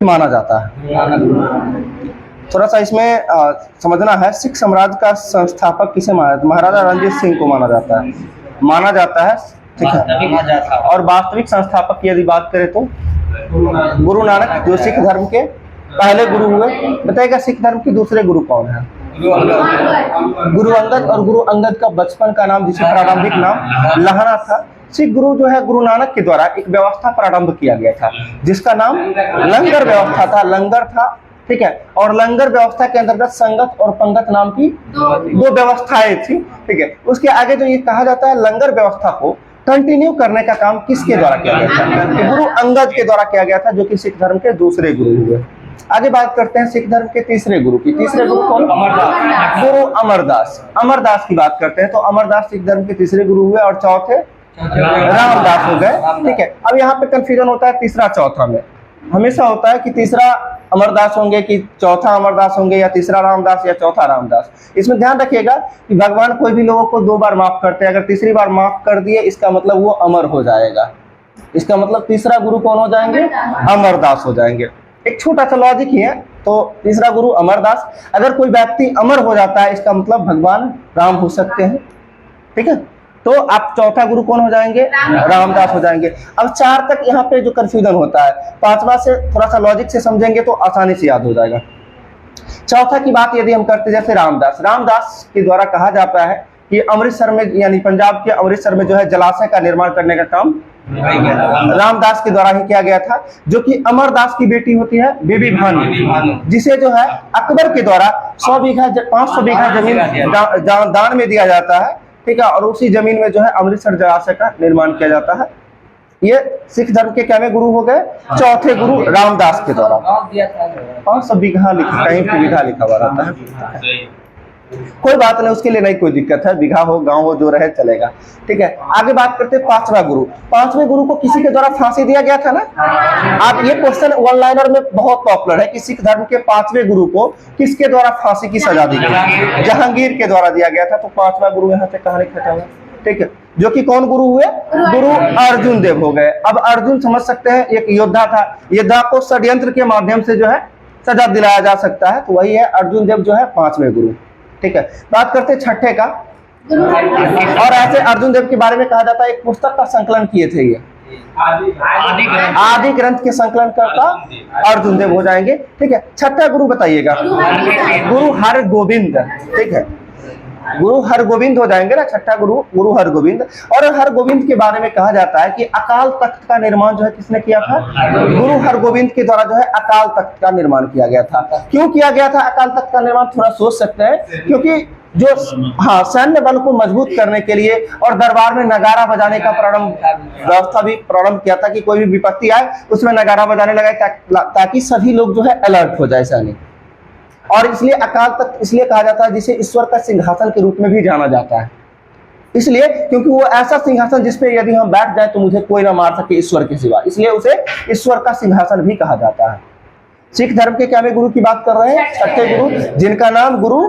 माना जाता है। थोड़ा सा इसमें समझना है, सिख साम्राज्य का संस्थापक किसे माना जाता है? महाराजा रणजीत सिंह को माना जाता है, ठीक है। और वास्तविक संस्थापक की यदि बात करें तो गुरु नानक, जो सिख धर्म के पहले गुरु हुए। बताइएगा सिख धर्म के दूसरे गुरु कौन है? गुरु अंगद। और गुरु अंगद का बचपन का नाम, जिसे प्रारंभिक नाम लहना था। सिख गुरु जो है गुरु नानक के द्वारा एक व्यवस्था प्रारंभ किया गया था जिसका नाम लंगर व्यवस्था था, लंगर था, ठीक है। और लंगर व्यवस्था के अंतर्गत संगत और पंगत नाम की दो व्यवस्थाएं थी, ठीक है। उसके आगे जो ये कहा जाता है, लंगर व्यवस्था को कंटिन्यू करने का काम किसके द्वारा किया गया था? गुरु अंगद के द्वारा किया गया था, जो कि सिख धर्म के दूसरे गुरु हुए। आगे बात करते हैं सिख धर्म के तीसरे गुरु की। तीसरे गुरु कौन? गुरु अमरदास। अमरदास की बात करते हैं तो अमरदास सिख धर्म के तीसरे गुरु हुए और चौथे रामदास हो गए, ठीक है। अब यहाँ पे कंफ्यूजन होता है तीसरा चौथा में। हमेशा होता है कि तीसरा अमरदास होंगे कि चौथा अमरदास होंगे, या तीसरा रामदास या चौथा रामदास। इसमें ध्यान रखिएगा कि भगवान कोई भी लोगों को 2 बार माफ करते हैं। अगर तीसरी बार माफ कर दिए इसका मतलब वो अमर हो जाएगा। इसका मतलब तीसरा गुरु कौन हो जाएंगे? अमरदास हो जाएंगे। एक छोटा सा लॉजिक ही है। तो तीसरा गुरु अमरदास। अगर कोई व्यक्ति अमर हो जाता है इसका मतलब भगवान राम हो सकते हैं, ठीक है। तो आप चौथा गुरु कौन हो जाएंगे? रामदास हो जाएंगे। अब 4 तक यहाँ पे जो कंफ्यूजन होता है, 5वां से थोड़ा सा लॉजिक से समझेंगे तो आसानी से याद हो जाएगा। चौथा की बात यदि हम करते जैसे रामदास, रामदास के द्वारा कहा जाता है कि अमृतसर में, यानी पंजाब के अमृतसर में जो है जलाशय का निर्माण करने का काम रामदास के द्वारा ही किया गया था, जो कि अमरदास की बेटी होती है बीबी भानी, जिसे जो है अकबर के द्वारा 500 बीघा जमीन दान में दिया जाता है, ठीक है। और उसी जमीन में जो है अमृतसर जलाशय का निर्माण किया जाता है। ये सिख धर्म के क्या में गुरु हो गए? चौथे गुरु रामदास के द्वारा। 500 बीघा कहीं पे बीघा लिखा हुआ रहता है, कोई बात नहीं, उसके लिए नहीं कोई दिक्कत है, बीघा हो गांव हो जो रहे चलेगा, ठीक है। आगे बात करते हैं 5वां गुरु। 5वें गुरु को किसी के द्वारा फांसी दिया गया था ना। आप ये क्वेश्चन वन लाइनर में बहुत पॉपुलर है कि सिख धर्म के 5वें गुरु को किसके द्वारा फांसी की सजा दी गई? जहांगीर के द्वारा दिया गया था। तो 5वां गुरु यहाँ से कहानी खत्म है, ठीक है। जो कि कौन गुरु हुए? गुरु अर्जुन देव हो गए। अब अर्जुन समझ सकते हैं एक योद्धा था, योद्धा को षड्यंत्र के माध्यम से जो है सजा दिलाया जा सकता है, तो वही है अर्जुन देव जो है 5वें गुरु, ठीक है। बात करते हैं छठे का। और ऐसे अर्जुन देव के बारे में कहा जाता है एक पुस्तक का संकलन किए थे, ये आदि ग्रंथ के संकलन करता अर्जुन देव हो जाएंगे, ठीक है। छठा गुरु बताइएगा? गुरु हरगोविंद, ठीक है। गुरु हरगोविंद हो जाएंगे ना छठा गुरु, गुरु हरगोविंद। और हरगोविंद के बारे में कहा जाता है कि अकाल तख्त का निर्माण जो है किसने किया था? गुरु हरगोविंद के द्वारा जो है अकाल तख्त का निर्माण किया गया था। क्यों किया गया था अकाल तख्त का निर्माण? थोड़ा सोच सकते हैं, क्योंकि जो सैन्य बल को मजबूत करने के लिए और दरबार में नगारा बजाने का व्यवस्था भी प्रारंभ किया था कि कोई भी विपत्ति आए उसमें नगारा बजाने लगा ताकि सभी लोग जो है अलर्ट हो जाए सैनिक। और इसलिए अकाल तख्त इसलिए कहा जाता है जिसे ईश्वर का सिंहासन के रूप में भी जाना जाता है, इसलिए क्योंकि वो ऐसा सिंहासन जिसपे यदि हम बैठ जाए तो मुझे कोई ना मार सके ईश्वर के सिवा, इसलिए उसे ईश्वर का सिंहासन भी कहा जाता है। सिख धर्म के क्या में गुरु की बात कर रहे हैं? छठे गुरु, जिनका नाम गुरु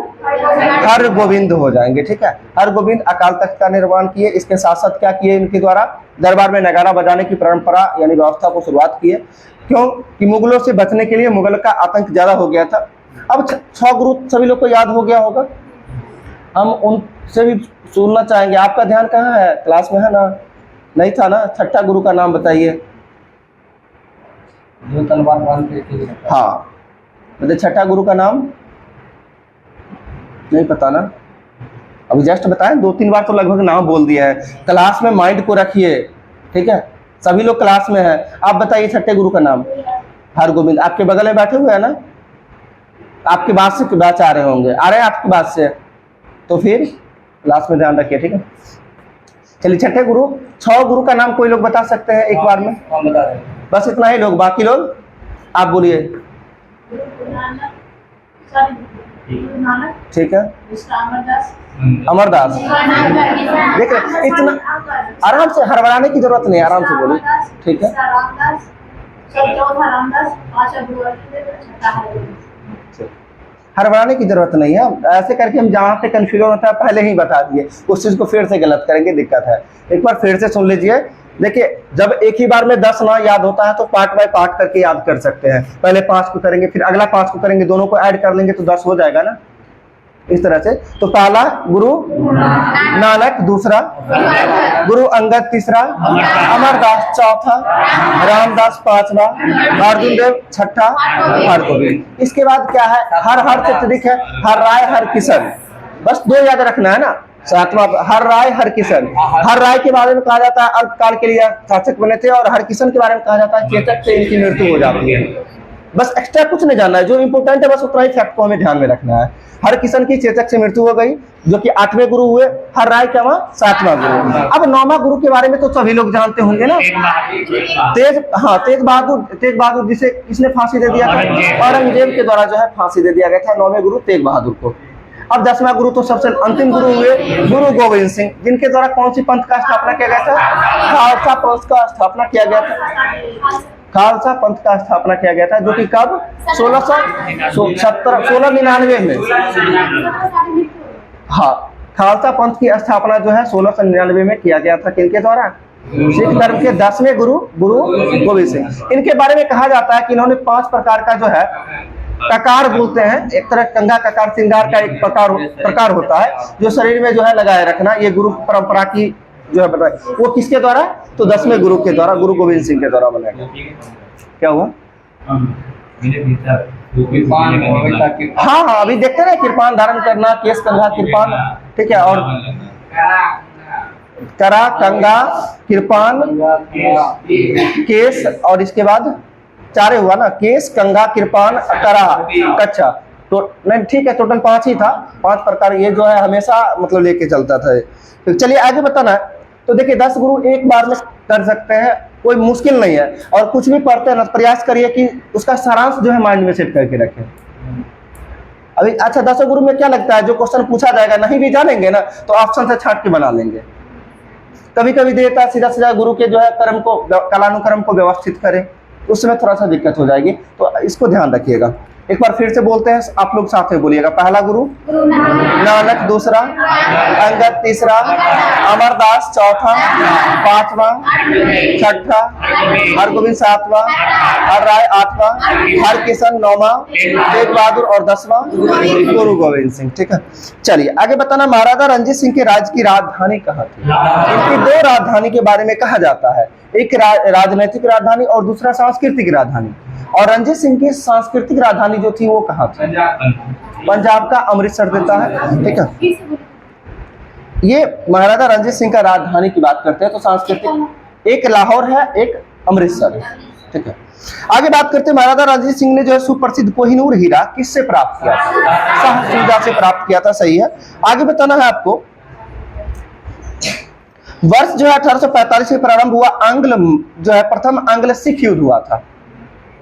हरगोविंद हो जाएंगे, ठीक है। हरगोविंद अकाल तख्त का निर्माण किए, इसके साथ साथ क्या किए? इनके द्वारा दरबार में नगारा बजाने की परंपरा यानी व्यवस्था को शुरुआत किए। क्यों? कि मुगलों से बचने के लिए, मुगल का आतंक ज्यादा हो गया था। अब 6 गुरु सभी लोग को याद हो गया होगा, हम उनसे भी सुनना चाहेंगे। आपका ध्यान कहाँ है? क्लास में है ना? नहीं था ना? छठा गुरु का नाम बताइए। जो तलवार बांधते थे। हाँ, मतलब छठा गुरु का नाम नहीं पता ना? अभी जस्ट बताएं, 2-3 बार तो लगभग नाम बोल दिया है। क्लास में माइंड को रखिए, ठीक है। सभी लोग क्लास में है। आप बताइए छठे गुरु का नाम? हरगोविंद। आपके बगल में बैठे हुए हैं ना? आपके बात से बैच आ रहे होंगे, आ रहे हैं आपकी बात से, तो फिर क्लास में ध्यान रखिए, ठीक है। चलिए छठे गुरु, 6 गुरु का नाम कोई लोग बता सकते हैं एक बार में? बस इतना ही लोग, बाकी लोग आप बोलिए। ठीक है, अमरदास। देख रहे इतना आराम से, हड़बड़ाने की जरूरत नहीं, आराम से बोलिए, ठीक है। हड़बड़ाने की जरूरत नहीं है, ऐसे करके हम जहाँ पे कंफ्यूजन होता है पहले ही बता दिए, उस चीज को फिर से गलत करेंगे, दिक्कत है। एक बार फिर से सुन लीजिए देखिए जब एक ही बार में 10 ना याद होता है तो पार्ट बाय पार्ट करके याद कर सकते हैं। पहले 5 को करेंगे, फिर अगला 5 को करेंगे, दोनों को ऐड कर लेंगे तो 10 हो जाएगा ना, इस तरह से। तो पहला गुरु नानक, दूसरा गुरु अंगद, तीसरा अमरदास, चौथा रामदास, पांचवा अर्जुन देव, छठा हरगोविंद। इसके बाद क्या है, हर हर से तरीक है, हर राय हर किशन, बस 2 याद रखना है ना। सातवां हर राय हर किशन। हर राय के बारे में कहा जाता है अल्पकाल के लिए शासक बने थे, और हर किशन के बारे में कहा जाता है चेतक से इनकी मृत्यु हो जाती है। बस एक्स्ट्रा कुछ नहीं जानना है, जो इंपोर्टेंट है बस उतना ही फैक्ट को हमें ध्यान में रखना है। हर किशन की चेतक से मृत्यु हो गई, जो कि 8वें गुरु हुए। हर राय क्या हुआ, 7वां गुरु। अब 9वां गुरु के बारे में तो सभी लोग जानते होंगे ना, तेज बहादुर जिसे किसने फांसी दे दिया था, औरंगजेब के द्वारा जो है फांसी दे दिया गया था 9वें गुरु तेज बहादुर को। अब 10वां गुरु तो सबसे अंतिम गुरु हुए गुरु गोविंद सिंह, जिनके द्वारा कौन सी पंथ का स्थापना किया गया था, खालसा पंथ का स्थापना किया गया था। खालसा पंथ का स्थापना किया गया था, जो कि कब 1699 में। हाँ, खालसा पंथ की स्थापना जो है 1699 में किया गया था, किनके द्वारा, सिख धर्म के 10वें गुरु गुरु गोविंद सिंह। इनके बारे में कहा जाता है कि इन्होंने 5 प्रकार का जो है ककार बोलते हैं, एक तरह कंघा ककार श्रृंगार का एक प्रकार होता है जो शरीर में जो है लगाए रखना, ये गुरु परंपरा की जो है बताए। वो किसके द्वारा, तो 10वें गुरु के द्वारा, गुरु गोविंद सिंह के द्वारा बनाया। क्या हुआ, हाँ अभी देखते हैं कृपान धारण करना, केस कंघा कृपान, ठीक है, और करा कंघा कृपान केस, और इसके बाद 4 हुआ ना, केस कंघा कृपान करा कच्छा, तो नहीं ठीक है, टोटल 5 ही था, 5 प्रकार ये जो है हमेशा मतलब लेके चलता था। तो चलिए आगे बताना है। तो देखिए 10 गुरु एक बार में कर सकते हैं, कोई मुश्किल नहीं है, और कुछ भी पढ़ते हैं ना प्रयास करिए कि उसका सारांश जो है माइंड में सेट करके रखें। अभी अच्छा 10 गुरु में क्या लगता है, जो क्वेश्चन पूछा जाएगा नहीं भी जानेंगे ना तो ऑप्शन से छांट के बना लेंगे। कभी कभी देता है सीधा सीधा गुरु के जो है कर्म को, कालानुक्रम को व्यवस्थित करें, उस समय थोड़ा सा दिक्कत हो जाएगी, तो इसको ध्यान रखिएगा। एक बार फिर से बोलते हैं, आप लोग साथ में बोलिएगा। पहला गुरु नानक, दूसरा अंगद, तीसरा अमरदास, चौथा पांचवा, छठा हरगोविंद, 7वां हर राय, 8वां हरकिशन, 9वां तेज बहादुर, और 10वां गुरु गोविंद सिंह। ठीक है, चलिए आगे बताना। महाराजा रणजीत सिंह के राज्य की राजधानी कहाँ थी? इनकी 2 राजधानी के बारे में कहा जाता है, एक राजनैतिक राजधानी और दूसरा सांस्कृतिक राजधानी। और रणजीत सिंह की सांस्कृतिक राजधानी जो थी वो कहाँ थी? पंजाब का अमृतसर देता है। ठीक है, ये महाराजा रणजीत सिंह का राजधानी की बात करते हैं तो सांस्कृतिक एक लाहौर है, एक अमृतसर है। ठीक है, आगे बात करते हैं। महाराजा रणजीत सिंह ने जो है सुप्रसिद्ध कोहिनूर हीरा किससे प्राप्त किया था? शाहजहां से प्राप्त किया था। सही है, आगे बताना है आपको। वर्ष जो है 1845 से प्रारंभ हुआ जो है प्रथम आंग्ल सिख युद्ध हुआ था।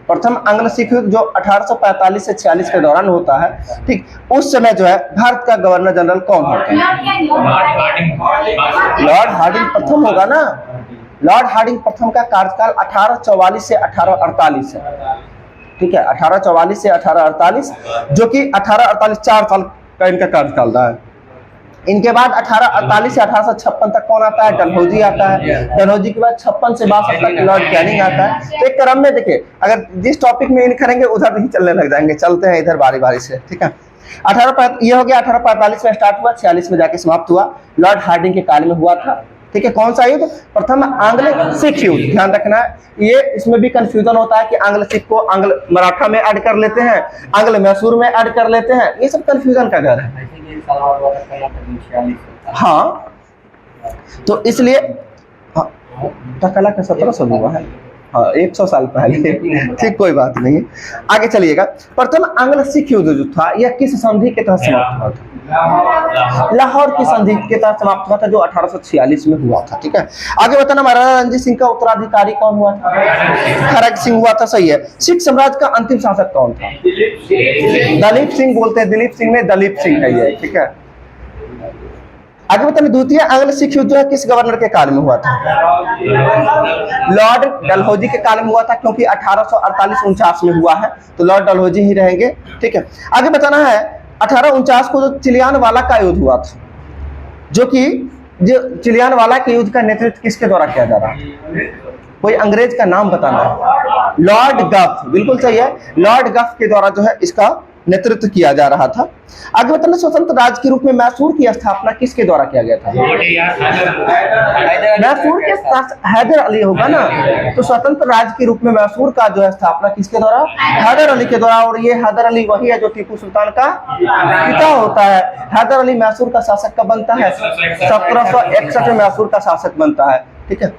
प्रथम आंग्ल सिख युद्ध जो 1845 से 46 के दौरान होता है। ठीक, उस समय जो है भारत का गवर्नर जनरल कौन होता है? लॉर्ड हार्डिंग प्रथम होगा ना। लॉर्ड हार्डिंग प्रथम का कार्यकाल 1844 से 1848 है। ठीक है, 1844 से 1848, जो कि 1848 4 साल का इनका कार्यकाल रहा है। इनके बाद 1848 से 1856 तक कौन आता है? डलहौजी आता है। डलहौजी के बाद 56 से 62 तक लॉर्ड कैनिंग आता है। तो एक क्रम में देखिए, अगर जिस टॉपिक में इन करेंगे उधर नहीं चलने लग जाएंगे, चलते हैं इधर बारी बारी से। ठीक है, ये हो गया 1845 में स्टार्ट हुआ, 46 में जाके समाप्त हुआ। लॉर्ड हार्डिंग के काल में हुआ था। ठीक है, कौन सा युद्ध? प्रथम आंग्ल सिख युद्ध। ध्यान रखना है, ये इसमें भी कंफ्यूजन होता है कि आंग्ल सिख को आंग्ल मराठा में ऐड कर लेते हैं, आंग्ल मैसूर में ऐड कर लेते हैं, ये सब कंफ्यूजन का घर है। हाँ, तो इसलिए टकला का 1700 हुआ है। हाँ, 100 साल पहले। ठीक, कोई बात नहीं, आगे चलिएगा। प्रथम आंग्ल सिख युद्ध जो था यह किस संधि के तहत समाप्त हुआ था? लाहौर की संधि के तहत समाप्त हुआ था, जो 1846 में हुआ था। ठीक है, आगे बताना। महाराजा रणजीत सिंह का उत्तराधिकारी कौन हुआ था? खरक सिंह हुआ था। सही है। सिख साम्राज्य का अंतिम शासक कौन था? दलीप सिंह बोलते हैं, दिलीप सिंह में दलीप सिंह है ये। ठीक है, आगे बताना। द्वितीय आंग्ल सिख युद्ध है किस गवर्नर के काल में हुआ था? लॉर्ड डलहौजी के काल में हुआ था, क्योंकि 1848-49 में हुआ है, तो लॉर्ड डलहौजी ही रहेंगे। ठीक है, आगे बताना है। 1849 को जो चिलियान वाला का युद्ध हुआ था, जो कि जो चिलियान वाला के युद्ध का नेतृत्व किसके द्वारा किया जा रहा है? कोई अंग्रेज का नाम बताना है। लॉर्ड गफ, बिल्कुल सही है, लॉर्ड गफ के द्वारा जो है इसका नेतृत्व किया जा रहा था। आगे बताना, स्वतंत्र राज्य के रूप में मैसूर की स्थापना किसके द्वारा किया गया था? मैसूर के हैदर अली होगा ना, तो स्वतंत्र राज्य के रूप में मैसूर का जो है स्थापना किसके द्वारा? हैदर अली के द्वारा। और ये हैदर अली वही है जो टीपू सुल्तान का पिता होता है। हैदर अली मैसूर का शासक कब बनता है? 1761 में मैसूर का शासक बनता है। ठीक है,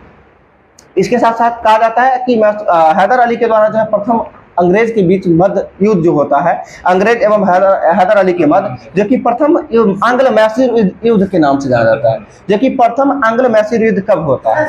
इसके साथ साथ कहा जाता है कि हैदर अली के द्वारा जो है प्रथम अंग्रेज के बीच मध्य युद्ध जो होता है, अंग्रेज एवं हैदर अली के मध्य, जो कि प्रथम आंग्ल मैसूर युद्ध के नाम से जाना जाता है। जो कि प्रथम आंग्ल मैसूर युद्ध कब होता है?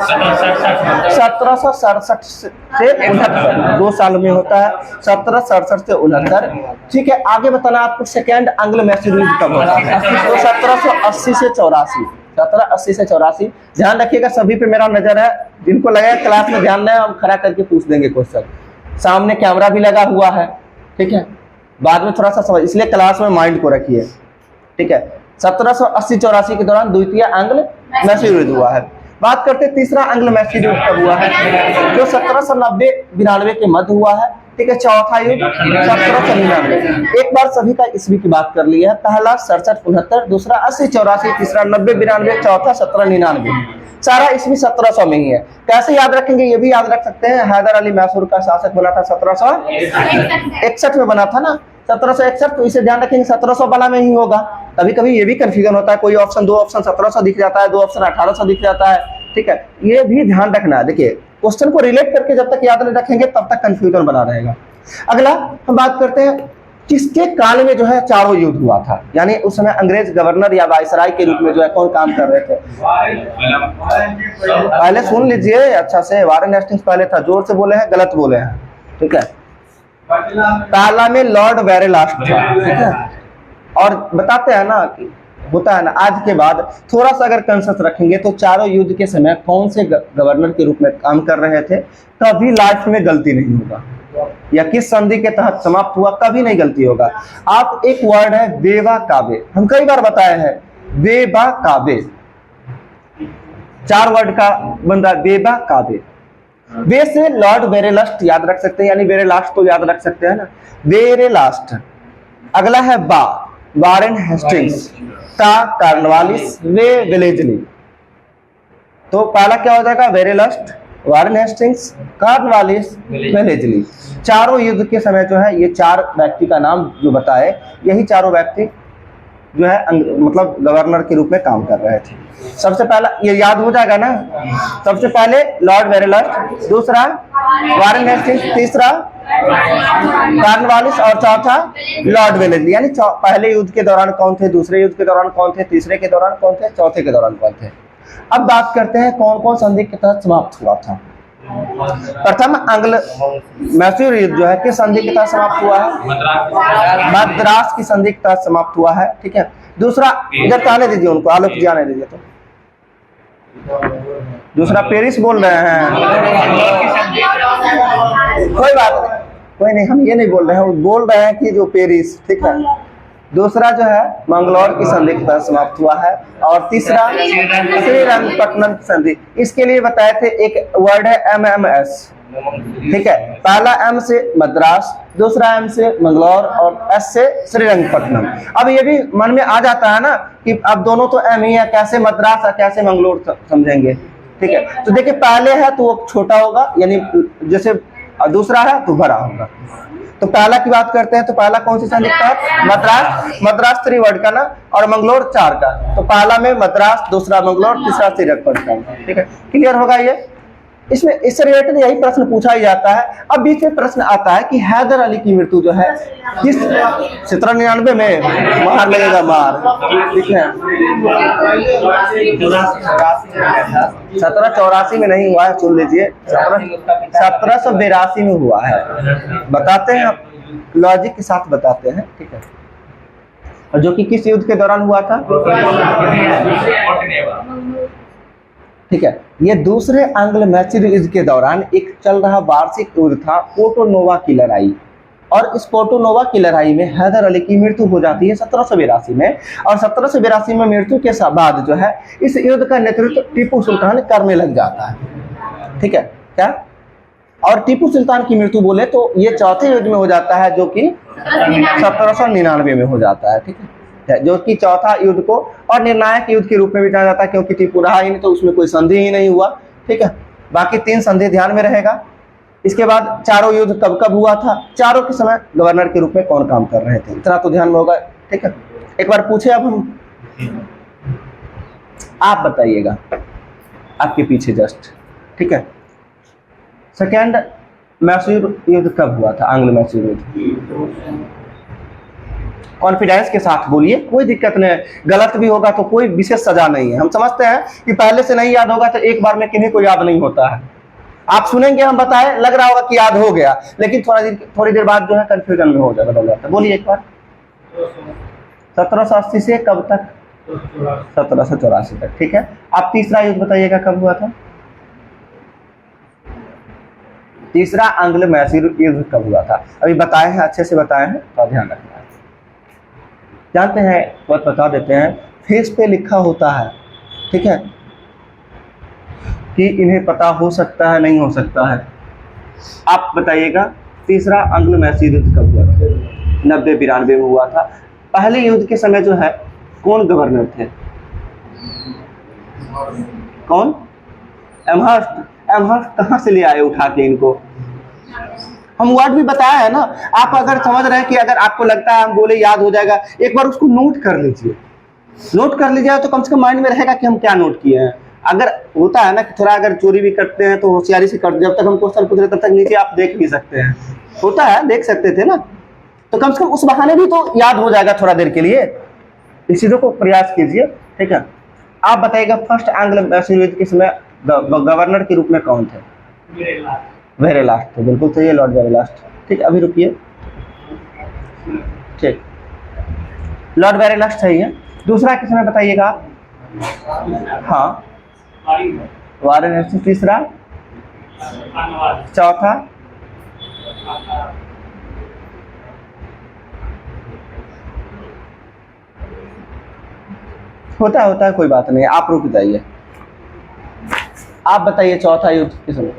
1767 से 69, 2 साल में होता है, 1767 से 69। ठीक है, आगे बताना आपको सेकेंड आंग्ल मैसूर युद्ध कब होता है? तो 1780 से 84, 1780 से 84। ध्यान रखिएगा, सभी पे मेरा नजर है, जिनको लगा क्लास में ध्यान नहीं, हम खड़ा करके पूछ देंगे क्वेश्चन। सामने कैमरा भी लगा हुआ है, ठीक है, बाद में थोड़ा सा समझ, इसलिए क्लास में माइंड को रखिए। ठीक है, 1780-84 के दौरान द्वितीय आंग्ल मैसूर युद्ध हुआ है। बात करते हैं तीसरा आंग्ल मैसूर युद्ध कब हुआ है? जो 1790-92 के मध्य हुआ है। ठीक है, चौथा युद्ध 1799। एक बार सभी का ईस्वी की बात कर ली है। पहला 67-69, दूसरा 80-84, तीसरा 90-92, चौथा 1799। सारा ईस्वी 1700 में ही है। कैसे याद रखेंगे? ये भी याद रख सकते हैं, हैदर अली मैसूर का शासक बना था 1761 में बना था ना, 1761, तो इसे ध्यान रखेंगे 1700 वाला में ही होगा। कभी कभी ये भी कंफ्यूजन होता है, कोई ऑप्शन 2 ऑप्शन 1700 दिख जाता है, 2 ऑप्शन 1800 दिख जाता है। ठीक है, ये भी ध्यान रखना है। देखिए, क्वेश्चन को रिलेट करके जब तक याद नहीं रखेंगे तब तक कंफ्यूजन बना रहेगा। अगला हम बात करते हैं, किसके काल में जो है चारों युद्ध हुआ था? यानी उस समय अंग्रेज गवर्नर या वायसराय के रूप में जो है कौन काम कर रहे थे? पहले सुन लीजिए अच्छा से, वारेन हेस्टिंग्स पहले था। जोर से बोले हैं, गलत बोले हैं। ठीक है, पहला में लॉर्ड वेरेलास्ट था। ठीक है, और बताते हैं ना कि होता है ना, आज के बाद थोड़ा सा अगर कंसेंस रखेंगे तो चारों युद्ध के समय कौन से गवर्नर के रूप में काम कर रहे थे, कभी लाइफ में गलती नहीं होगा। या किस संधि के तहत समाप्त हुआ, कभी नहीं गलती होगा। आप एक वर्ड है वेवा काबे, हम कई बार बताए हैं, वेबा काबे, 4 वर्ड का बन रहा है, वेबा काबे। वे से लॉर्ड वेरेलास्ट याद रख सकते हैं, यानी वेरेलास्ट तो याद रख सकते हैं ना, वेरेलास्ट। अगला है बा, वारेन हेस्टिंग्स, का कार्नवालिस, वे वेलेजली। तो पहला क्या हो जाएगा? वेरेलास्ट, वारेन हेस्टिंग्स, कार्नवालिस, वेलेजली। चारों युद्ध के समय जो है ये 4 व्यक्ति का नाम जो बताए, यही चारों व्यक्ति जो है मतलब गवर्नर के रूप में काम कर रहे थे। सबसे पहला ये याद हो जाएगा ना, सबसे पहले लॉर्ड वेरेलास्ट, दूसरा वारेन हेस्टिंग्स, तीसरा कार्नवालिस और चौथा लॉर्ड वेलेजली। यानी पहले युद्ध के दौरान कौन थे, दूसरे युद्ध के दौरान कौन थे, तीसरे के दौरान कौन थे, चौथे के दौरान कौन थे। अब बात करते हैं कौन कौन संधि के तहत समाप्त हुआ था। प्रथम आंग्ल मैसूर युद्ध जो है किस संधि के तहत समाप्त हुआ है? मद्रास की संधि के तहत समाप्त हुआ है। ठीक है, दूसरा इधर आने दीजिए, उनको आलोक जी आने दीजिए। तो दूसरा पेरिस बोल रहे हैं, कोई बात नहीं, कोई नहीं, हम ये नहीं बोल रहे हैं, वो बोल रहे हैं कि जो पेरिस। ठीक है, दूसरा जो है मंगलौर की संधि के तहत समाप्त हुआ है, और तीसरा श्रीरंगपट्टनम की संधि। इसके लिए बताए थे, एक वर्ड है MMS। ठीक है, पहला M से मद्रास, दूसरा M से मंगलौर, और S से श्रीरंगपट्टनम। अब ये भी मन में आ जाता है ना कि अब दोनों तो M ही है, कैसे मद्रास और कैसे मंगलौर समझेंगे। ठीक है, तो देखिए पहले है तो वो छोटा होगा, यानी जैसे दूसरा है तो बड़ा होगा। तो पहला की बात करते हैं, तो पहला कौन सी संधि का? मद्रास, मद्रास 3 वर्ड का ना, और मंगलौर 4 का। तो पहला में मद्रास, दूसरा मंगलौर, तीसरा श्रीरंगपट्टनम। ठीक है, क्लियर होगा ये? इसमें इससे रिलेटेड यही प्रश्न पूछा ही जाता है। अब बीच में प्रश्न आता है कि हैदर अली की मृत्यु जो है किस 1799 में, मार लगेगा मार। ठीक है, 1784 में नहीं हुआ है, सुन लीजिए, 1782 में हुआ है। बताते हैं, लॉजिक के साथ बताते हैं। ठीक है, और जो कि किस युद्ध के दौरान हुआ था? ठीक है, ये दूसरे आंग्ल मैसूर युद्ध के दौरान एक चल रहा वार्षिक युद्ध था, पोर्टो नोवा की लड़ाई। और इस पोर्टो-नोवा की लड़ाई में हैदर अली की मृत्यु हो जाती है 1782 में, और 1782 में मृत्यु के बाद जो है इस युद्ध का नेतृत्व टीपू सुल्तान करने लग जाता है। ठीक है क्या? और टीपू सुल्तान की मृत्यु बोले तो ये चौथे युद्ध में हो जाता है, जो कि 1799 में हो जाता है। ठीक है, जो कि चौथा युद्ध को और निर्णायक युद्ध के रूप में भी जाना जाता है, क्योंकि टीपू रहा ही नहीं तो उसमें कोई संधि ही नहीं हुआ। ठीक है, बाकी 3 संधि ध्यान में रहेगा। इसके बाद चारों युद्ध कब कब हुआ था, चारों के समय गवर्नर के रूप में कौन काम कर रहे थे, इतना तो ध्यान में होगा। ठीक है, एक बार पूछे अब हम, आप बताइएगा, आपके पीछे जस्ट। ठीक है, सेकेंड मैसूर युद्ध कब हुआ था? आंग्ल मैसूर युद्ध। कॉन्फिडेंस के साथ बोलिए, कोई दिक्कत नहीं है, गलत भी होगा तो कोई विशेष सजा नहीं है। हम समझते हैं कि पहले से नहीं याद होगा तो एक बार में किन्हीं को याद नहीं होता है। आप सुनेंगे हम बताएं, लग रहा होगा कि याद हो गया, लेकिन थोड़ी देर बाद जो है कंफ्यूजन में हो जाता है। बोलिए एक बार। 1780 से कब तक? 1784 तक। ठीक है, आप तीसरा युद्ध बताइएगा कब हुआ था? तीसरा आंग्ल मैसूर युद्ध कब हुआ था? अभी बताए हैं, अच्छे से बताए हैं, तो ध्यान रखना है। जानते हैं, बहुत बता देते हैं, फेस पे लिखा होता है। ठीक है, कि इन्हें पता हो सकता है, नहीं हो सकता है। आप बताइएगा तीसरा आंग्ल मैसूर युद्ध कब हुआ था? 90-92 में हुआ था। पहले युद्ध के समय जो है कौन गवर्नर थे? कौन? एमहर्स्ट। एमहर्स्ट कहाँ से ले आए उठा के इनको? हम वर्ड भी बताया है ना। आप अगर समझ रहे हैं कि अगर आपको लगता है हम बोले याद हो जाएगा, एक बार उसको नोट कर लीजिए। नोट कर लीजिए तो कम से कम माइंड में रहेगा कि हम क्या नोट किए हैं। अगर होता है ना कि थोड़ा अगर चोरी भी करते हैं तो होशियारी से कर, जब तक हम क्वेश्चन पूछ रहे तब तक नीचे आप देख भी सकते हैं, होता है, देख सकते थे ना, तो कम से कम उस बहाने भी तो याद हो जाएगा थोड़ा देर के लिए। इस चीजों को प्रयास कीजिए। ठीक है, आप बताइएगा फर्स्ट आंग्ल मैसूर युद्ध के समय गवर्नर के रूप में कौन थे? वेरेलास्ट थे, बिल्कुल सही है, लॉर्ड वेरेलास्ट। ठीक, अभी रुकिए। ठीक, लॉर्ड वेरेलास्ट सही है। दूसरा किस समय बताइएगा आप? हाँ, वारेन हेस्टिंग्स। तीसरा, चौथा, होता है कोई बात नहीं, आप रुक जाइए। आप बताइए चौथा युद्ध किस समय?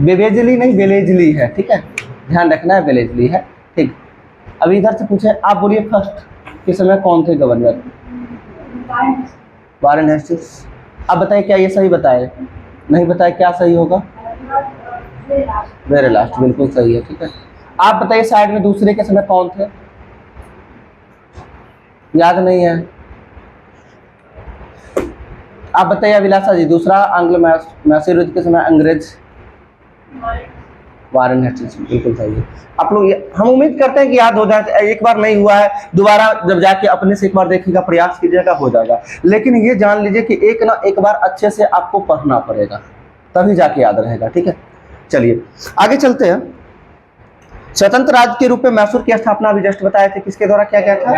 बेलेजली नहीं, बेलेजली है। ठीक है, ध्यान रखना है, बेलेजली है। ठीक, अभी इधर से पूछे, आप बोलिए फर्स्ट किस समय कौन थे गवर्नर? Warren Hastings. आप बताइए क्या ये सही बताए? नहीं बताए, क्या सही होगा? वेरेलास्ट, बिल्कुल सही है। ठीक है, आप बताइए साइड में दूसरे के समय कौन थे? याद नहीं है? आप बताइए अभिलाषा जी, दूसरा आंग्ल मैसूर युद्ध के समय अंग्रेज? वारेन हेस्टिंग्स, बिल्कुल सही है। आप लोग, हम उम्मीद करते हैं कि याद हो जाए। एक बार नहीं हुआ है, दोबारा जब जाके अपने से एक बार देखिएगा, प्रयास कीजिएगा, हो जाएगा। लेकिन ये जान लीजिए कि एक ना एक बार अच्छे से आपको पढ़ना पड़ेगा, तभी जाके याद रहेगा। ठीक है, चलिए आगे चलते हैं। स्वतंत्र राज्य के रूप में मैसूर की स्थापना अभी जस्ट बताए थे, किसके द्वारा किया गया था?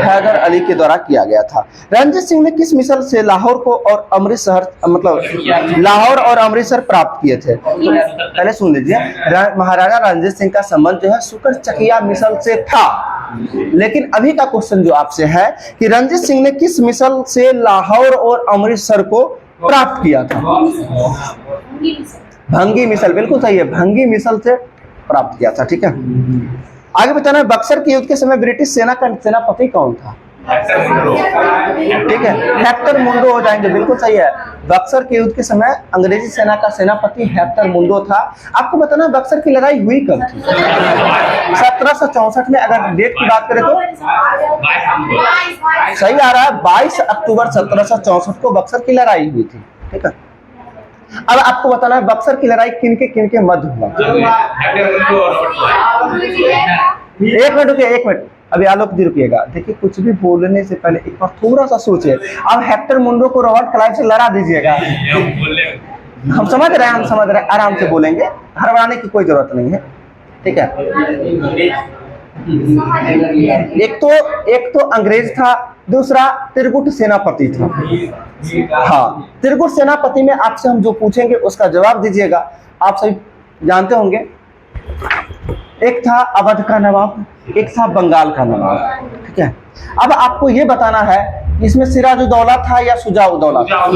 हैदर अली के द्वारा किया गया था। रणजीत सिंह ने किस मिसल से लाहौर को और अमृतसर, मतलब लाहौर और अमृतसर प्राप्त किए थे? तो पहले सुन लीजिए, महाराजा रणजीत सिंह का संबंध जो है शुक्र चकिया मिसल से था। लेकिन अभी का क्वेश्चन जो आपसे है कि रणजीत सिंह ने किस मिसल से लाहौर और अमृतसर को प्राप्त किया था? भंगी मिसल, बिल्कुल सही है, भंगी मिसल से प्राप्त किया था। ठीक है, आगे बताना है, बक्सर के युद्ध के समय ब्रिटिश सेना का सेनापति कौन था? ठीक है, हेक्टर मुंडो हो जाएंगे, बिल्कुल सही है। बक्सर के युद्ध के समय अंग्रेजी सेना का सेनापति हेक्टर मुंडो था। आपको बताना है बक्सर की लड़ाई हुई कब थी? 1764 में। अगर डेट की बात करें तो सही आ रहा है, 22 अक्टूबर 1764 को बक्सर की लड़ाई हुई थी। ठीक है, अब आपको बताना है बक्सर की लड़ाई किनके मध्य हुआ? एक मिनट रुकिए, एक मिनट, अभी आलोक जी रुकिएगा। देखिए, कुछ भी बोलने से पहले एक बार थोड़ा सा सोचिए। अब हेक्टर मुंडो को रॉबर्ट क्लाइव से लड़ा दीजिएगा। हम समझ रहे हैं, आराम से बोलेंगे, हड़बड़ाने की कोई जरूरत नहीं है। ठीक है, एक तो अंग्रेज था, दूसरा त्रिकुट सेनापति था। हाँ, त्रिकुट सेनापति में आपसे हम जो पूछेंगे उसका जवाब दीजिएगा। आप सही जानते होंगे एक था अवध का नवाब, एक था बंगाल का नवाब, ठीक है। अब आपको ये बताना है इसमें सिराजुद्दौला था या शुजा-उद-दौला था?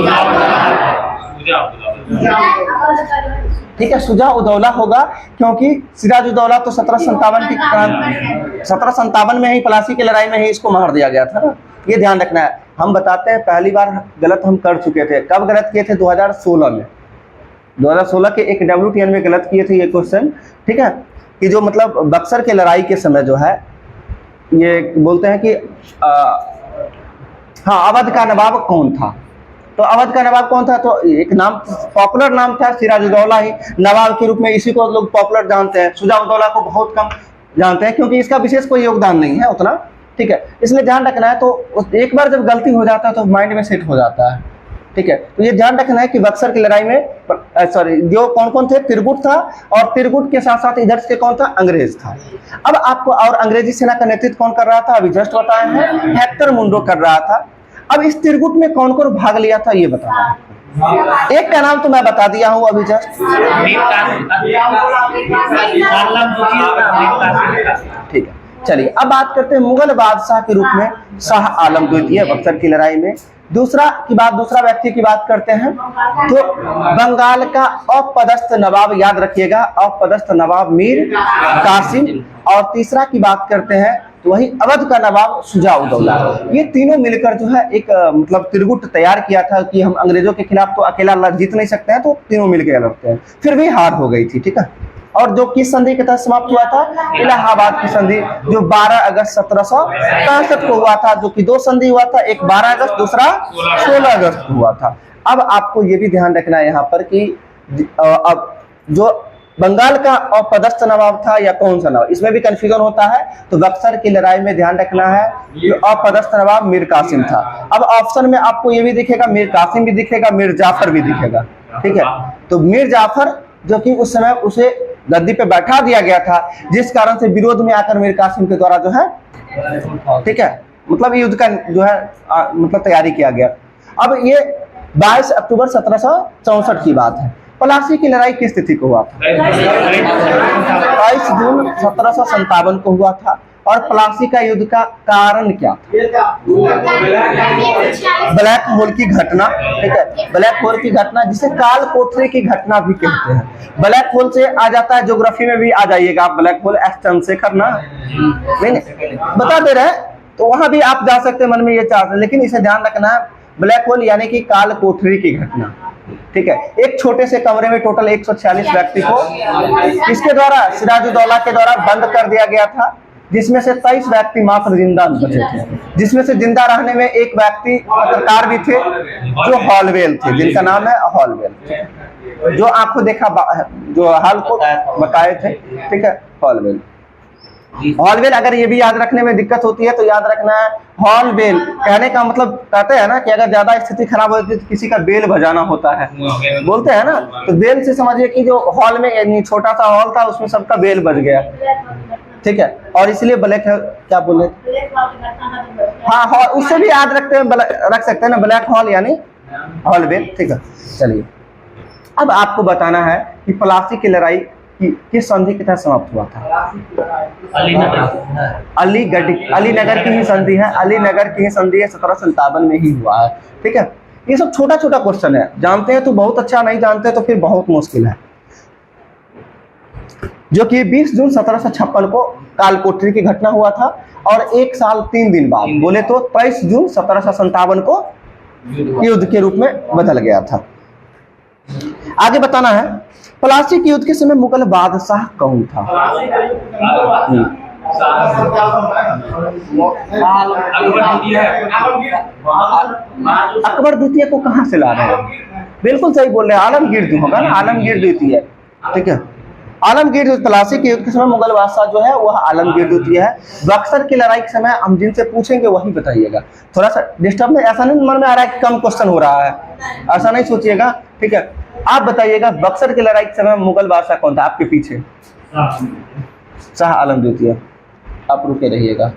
ठीक है, शुजा-उद-दौला होगा, क्योंकि सिराजुद्दौला तो 1757 में ही प्लासी की लड़ाई में ही इसको मार दिया गया था ना। ये ध्यान रखना है। हम बताते हैं पहली बार गलत हम कर चुके थे। कब गलत किए थे? 2016 में। 2016 के एक WTN में गलत किए थे ये क्वेश्चन, ठीक है, कि जो मतलब बक्सर के लड़ाई के समय जो है ये बोलते हैं कि हाँ, अवध का नवाब कौन था? तो अवध का नवाब कौन था? तो एक नाम, पॉपुलर नाम था सिराजुद्दौला ही, नवाब के रूप में इसी को लोग पॉपुलर जानते हैं। शुजा-उद-दौला को बहुत कम जानते हैं, क्योंकि इसका विशेष कोई योगदान नहीं है उतना, ठीक है। इसलिए ध्यान रखना है। तो एक बार जब गलती हो जाता है तो माइंड में सेट हो जाता है, ठीक है। तो ये ध्यान रखना है कि बक्सर की लड़ाई में जो कौन कौन थे? तिरगुट था, और तिरगुट के साथ साथ इधर से कौन था? अंग्रेज था। अब आपको, और अंग्रेजी सेना का नेतृत्व कौन कर रहा था? अभी जस्ट बताया है, हेक्टर मुंडो कर रहा था। अब इस तिरगुट में कौन कौन भाग लिया था ये बताना है। एक का नाम तो मैं बता दिया हूं अभी जस्ट, ठीक है। चलिए अब बात करते हैं मुगल बादशाह के रूप में शाह आलम द्वितीय बक्सर की लड़ाई में। दूसरा व्यक्ति की बात करते हैं तो बंगाल का अपदस्थ नवाब, याद रखिएगा, अपदस्थ नवाब मीर कासिम। और तीसरा की बात करते हैं तो वही अवध का नवाब शुजा-उद-दौला। ये तीनों मिलकर जो है एक मतलब तिरगुट तैयार किया था कि हम अंग्रेजों के खिलाफ तो अकेला जीत नहीं सकते हैं, तो तीनों मिलकर लड़ते हैं। फिर भी हार हो गई थी, ठीक है। और जो किस संधि के तहत समाप्त हुआ था? इलाहाबाद की संधि, जो 12 अगस्त 1765 को हुआ था, जो कि 2 संधि हुआ था, एक 12 अगस्त, दूसरा 16 अगस्त को हुआ था। अब आपको ये भी ध्यान रखना है यहाँ पर कि अब जो बंगाल का अपदस्थ नवाब था या कौन सा नवाब, इसमें भी कंफ्यूजन होता है। तो बक्सर की लड़ाई में ध्यान रखना है जो अपदस्थ नवाब मीर कासिम था। अब ऑप्शन में आपको ये भी दिखेगा, मीर कासिम भी दिखेगा, मीर जाफर भी दिखेगा, ठीक है। तो मीर जाफर जो कि उस समय उसे गद्दी पे बैठा दिया गया था, जिस कारण से विरोध में आकर मीर कासिम के द्वारा जो है, ठीक है, मतलब युद्ध का जो है मतलब तैयारी किया गया। अब ये 22 अक्टूबर 1764 की बात है। प्लासी की लड़ाई किस तिथि को हुआ था? 22 जून 1757 को हुआ था। और प्लासी का युद्ध का कारण क्या था? ब्लैक होल की घटना, ठीक है, ब्लैक होल की घटना, जिसे काल कोठरी की घटना भी कहते हैं। ब्लैक होल से आ जाता है, ज्योग्राफी में भी आ जाइएगा आप, ब्लैक होल एस चंद्रशेखर ना, नहीं बता दे रहे हैं, तो वहां भी आप जा सकते हैं मन में ये चाहते हैं, लेकिन इसे ध्यान रखना है, ब्लैक होल यानी कि काल कोठरी की घटना, ठीक है। एक छोटे से कमरे में टोटल 146 व्यक्ति को इसके द्वारा, सिराजुद्दौला के द्वारा बंद कर दिया गया था, जिसमें से 23 व्यक्ति मात्र जिंदा बचे थे, जिसमें से जिंदा रहने में एक व्यक्ति पत्रकार भी थे जो हॉलवेल थे, जिनका नाम है हॉलवेल, जो आपको देखा, जो हाल को बताए थे, ठीक है, हॉलवेल। हॉलवेल, अगर ये भी याद रखने में दिक्कत होती है तो याद रखना है, हॉलवेल कहने का मतलब, कहते हैं ना कि अगर ज्यादा स्थिति खराब होती है तो किसी का बेल बजाना होता है, बोलते हैं ना, तो बेल से समझिए कि जो हॉल में छोटा सा हॉल था उसमें सबका बेल बज गया, ठीक है, और इसलिए ब्लैक, क्या बोले, हाँ हॉल, उससे भी याद रखते हैं, रख सकते हैं ना, ब्लैक हॉल यानी हॉलवेल, ठीक है। चलिए अब आपको बताना है कि प्लासी की लड़ाई किस संधि के तहत समाप्त हुआ था? अलीनगर की ही संधि है, अलीनगर की ही संधि है, 1757 में ही हुआ है, ठीक है। ये सब छोटा छोटा क्वेश्चन है, जानते हैं तो बहुत अच्छा, नहीं जानते तो फिर बहुत मुश्किल है। जो कि 20 जून 1756 को कालकोठरी की घटना हुआ था, और 1 साल 3 दिन बाद, बोले तो 23 जून 1757 को युद्ध के रूप में बदल गया था। आगे बताना है, प्लासी के युद्ध के समय मुगल बादशाह कौन था? अकबर द्वितीय को कहां से ला रहे हैं? बिल्कुल सही बोल रहे हैं, आलमगीर होगा ना, आलमगीर द्वितीय, ठीक है। आलमगीर, प्लासी के युद्ध के समय मुगल बादशाह जो है वह आलमगीर द्वितीय है। बक्सर की लड़ाई के समय हम जिनसे पूछेंगे वही बताइएगा। थोड़ा सा डिस्टर्ब में, ऐसा नहीं मन में आ रहा है कि कम क्वेश्चन हो रहा है, ऐसा नहीं सोचिएगा, ठीक है। आप बताइएगा बक्सर की लड़ाई के समय मुगल बादशाह कौन था? आपके पीछे शाह आलम द्वितीय। आप रुके रहिएगा,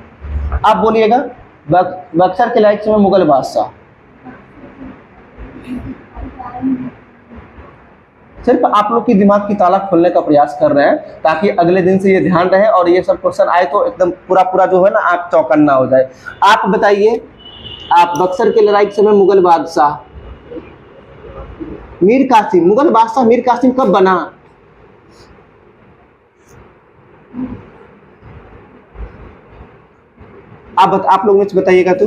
आप बोलिएगा बक्सर की लड़ाई के समय मुगल बादशाह, सिर्फ आप लोग की दिमाग की ताला खोलने का प्रयास कर रहे हैं ताकि अगले दिन से ये ध्यान रहे और ये सब क्वेश्चन आए तो एकदम पूरा जो है ना आंख चौकन्ना हो जाए। आप बताइए, आप बक्सर की लड़ाई के समय मुगल बादशाह मीर कासिम, मुगल बादशाह मीर कासिम कब बना? आप लोग मुझे बताइएगा। तो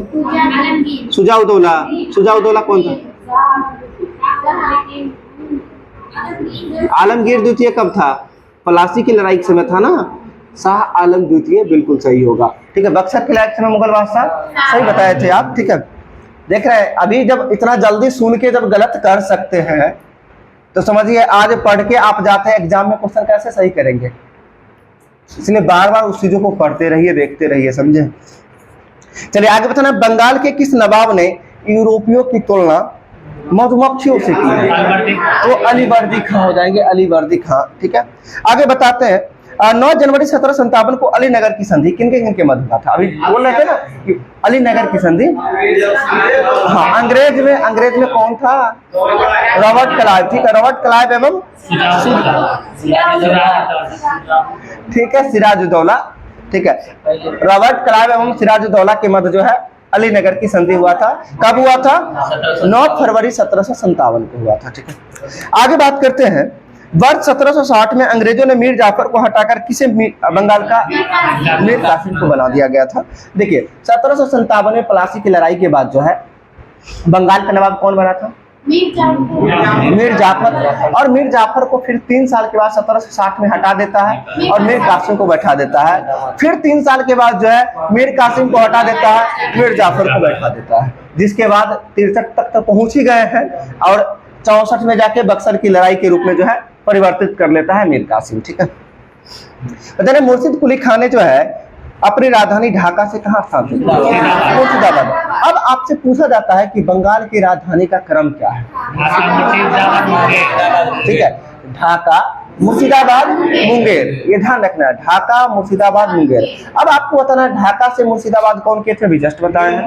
सुजाउद्दौला कौन था? आलमगीर द्वितीय कब था? पलासी की लड़ाई के समय था ना। शाह आलम द्वितीय बिल्कुल सही होगा। ठीक है, बक्सर की लड़ाई के समय मुगल बादशाह, सही बताए थे आप। ठीक है, देख रहे हैं अभी जब इतना जल्दी सुन के जब गलत कर सकते हैं तो समझिए आज पढ़ के आप जाते हैं एग्जाम में क्वेश्चन कैसे सही करेंगे। इसलिए बार बार उस चीजों को पढ़ते रहिए, देखते रहिए, समझे। चलिए आगे बताना, बंगाल के किस नवाब ने यूरोपियों की तुलना मधुमक्खियों से की है? तो अलीवर्दी खां हो जाएंगे, अलीवर्दी खां। ठीक है, आगे बताते हैं 9 जनवरी 1757 को अलीनगर की संधि किनके मध्य हुआ था? अभी बोल रहे थे ना कि अलीनगर की संधि, हाँ, अंग्रेज में कौन था? Robert Clive. ठीक है, रॉबर्ट क्लाइव एवं ठीक है सिराजुद्दौला। ठीक है, रॉबर्ट क्लाइव एवं सिराजुद्दौला के मध्य जो है अलीनगर की संधि हुआ था। कब हुआ था? 9 फरवरी 1757 को हुआ था। ठीक है, आगे बात करते हैं, वर्ष 1760 में अंग्रेजों ने मीर जाफर को हटाकर किसे बंगाल का मीर कासिम को बना दिया गया था? देखिए 1757 में पलासी की लड़ाई के बाद जो है बंगाल का नवाब कौन बना था? मीर जाफर। और मीर जाफर को फिर 3 साल के बाद 1760 में हटा देता है और मीर कासिम को बैठा देता है। फिर 3 साल के बाद जो है मीर कासिम को हटा देता है, मीर जाफर को बैठा देता है, जिसके बाद 63 तक तो पहुंच ही गए हैं और 64 में जाके बक्सर की लड़ाई के रूप में जो है परिवर्तित कर लेता है मीर कासिम। ठीक है, बताइए मुर्शिद कुली खान ने जो है अपनी राजधानी ढाका से कहां स्थानांतरित किया? मुर्शिदाबाद। अब आपसे पूछा जाता है कि बंगाल की राजधानी का क्रम क्या है? ठीक है, ढाका, मुर्शिदाबाद, मुंगेर, ये ध्यान रखना है, ढाका, मुर्शिदाबाद, मुंगेर। अब आपको बताना है ढाका से मुर्शिदाबाद कौन किए थे? अभी जस्ट बताए हैं।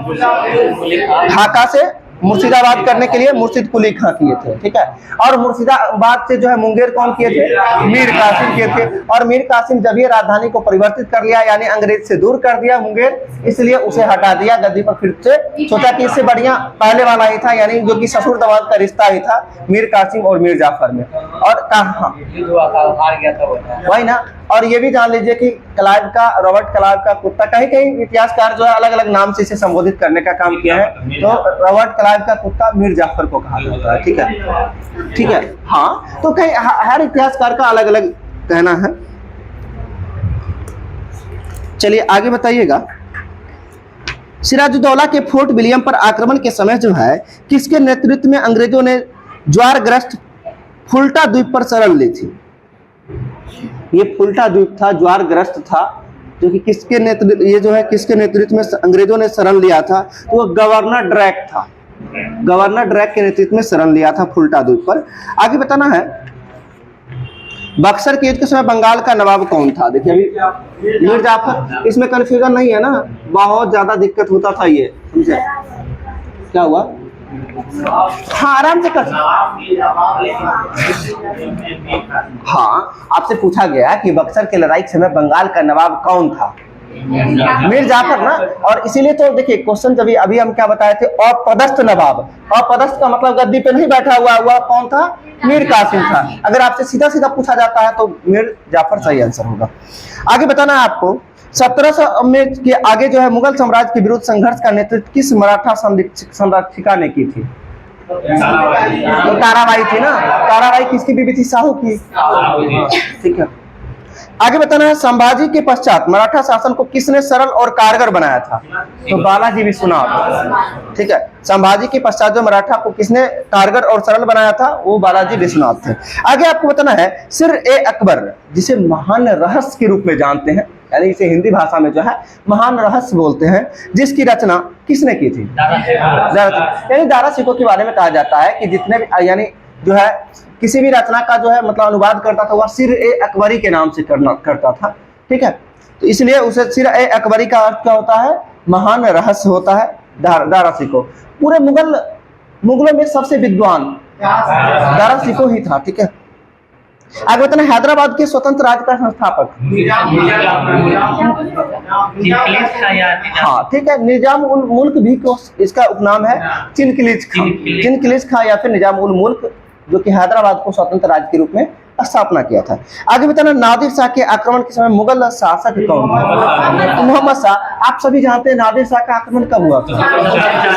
ढाका से मुर्शिदाबाद करने के लिए मुर्शिद कुली खां किए थे। ठीक है, और मुर्शिदाबाद से जो है मुंगेर कौन किए थे? मीर कासिम किए थे। और मीर कासिम जब ये राजधानी को परिवर्तित कर लिया, यानी अंग्रेज से दूर कर दिया मुंगेर, इसलिए उसे हटा दिया गद्दी पर, फिर से सोचा कि इससे बढ़िया पहले वाला ही था, यानी जो कि ससुर दमाद का रिश्ता ही था मीर कासिम और मीर जाफर में। और कहा वही ना। और ये भी जान लीजिए कि क्लाइव का, रॉबर्ट क्लाइव का कुत्ता, कहीं इतिहासकार जो है अलग अलग नाम से इसे संबोधित करने का काम किया है। तो रॉबर्ट क्लाइव का कुत्ता मीर जाफर को कहा जाता है। ठीक है, ठीक है, हाँ, तो कहीं हर इतिहासकार का अलग अलग कहना है। चलिए आगे बताइएगा, सिराजुद्दौला के फोर्ट विलियम पर आक्रमण के समय जो है किसके नेतृत्व में अंग्रेजों ने ज्वारग्रस्त फुल्टा द्वीप पर शरण ली थी? ये फुल्टा द्वीप था, ज्वारग्रस्त था, जो कि किसके नेतृत्व, ये जो है किसके नेतृत्व में अंग्रेजों ने शरण लिया था? तो वो गवर्नर ड्रैक था, गवर्नर ड्रैक के नेतृत्व में शरण लिया था फुल्टा द्वीप पर। आगे बताना है, बक्सर के युद्ध के समय बंगाल का नवाब कौन था? देखिए अभी मीर जाफर, इसमें कंफ्यूजन नहीं है ना, बहुत ज्यादा दिक्कत होता था ये, समझे? क्या हुआ? हाँ, आराम से कर। हाँ, आपसे पूछा गया कि बक्सर के लड़ाई के समय बंगाल का नवाब कौन था? मीर जाफर ना। और इसीलिए तो देखिए क्वेश्चन जब अभी हम क्या बताए थे, अपदस्थ नवाब। अपदस्थ का मतलब गद्दी पे नहीं बैठा हुआ कौन था? मीर कासिम था। अगर आपसे सीधा सीधा पूछा जाता है तो मीर जाफर सही आंसर होगा। आगे बताना है आपको, 1700 में के आगे जो है मुगल साम्राज्य के विरुद्ध संघर्ष का नेतृत्व किस मराठा संरक्षिका ने की थी? तो ताराबाई थी ना। ताराबाई किसकी बीवी थी? साहू की। ठीक है, आगे बताना है, संभाजी के पश्चात मराठा शासन को किसने सरल और कारगर बनाया था? तो बालाजी विश्वनाथ। ठीक है, संभाजी के पश्चात जो मराठा को किसने कारगर और सरल बनाया था? वो बालाजी विश्वनाथ थे। आगे आपको बताना है, सिर-ए-अकबर, जिसे महान रहस्य के रूप में जानते हैं, यानी इसे हिंदी भाषा में जो है महान रहस्य बोलते हैं, जिसकी रचना किसने की थी? यानी दारा सिकों के बारे में कहा जाता है कि जितने भी, यानी जो है किसी भी रचना का जो है मतलब अनुवाद करता था वह सिर-ए-अकबरी के नाम से करता था। ठीक है, तो इसलिए उसे सिर-ए-अकबरी का अर्थ क्या होता है? महान रहस्य होता है दारा सिको। पूरे मुगलों में सबसे विद्वान दारा सिको ही था। ठीक है, आगे बताना, हैदराबाद के स्वतंत्र राज्य का संस्थापक। हाँ ठीक है, निजाम उल मुल्क भी इसका उपनाम है चिनकिलिज खां। चिनकिलिज खां या फिर निजाम उल मुल्क, जो कि हैदराबाद को स्वतंत्र राज्य के रूप में स्थापना किया था। आगे बताना, नादिर शाह के आक्रमण के समय मुगल शासक कौन थे? मोहम्मद शाह। आप सभी जानते हैं नादिर शाह का आक्रमण कब हुआ था?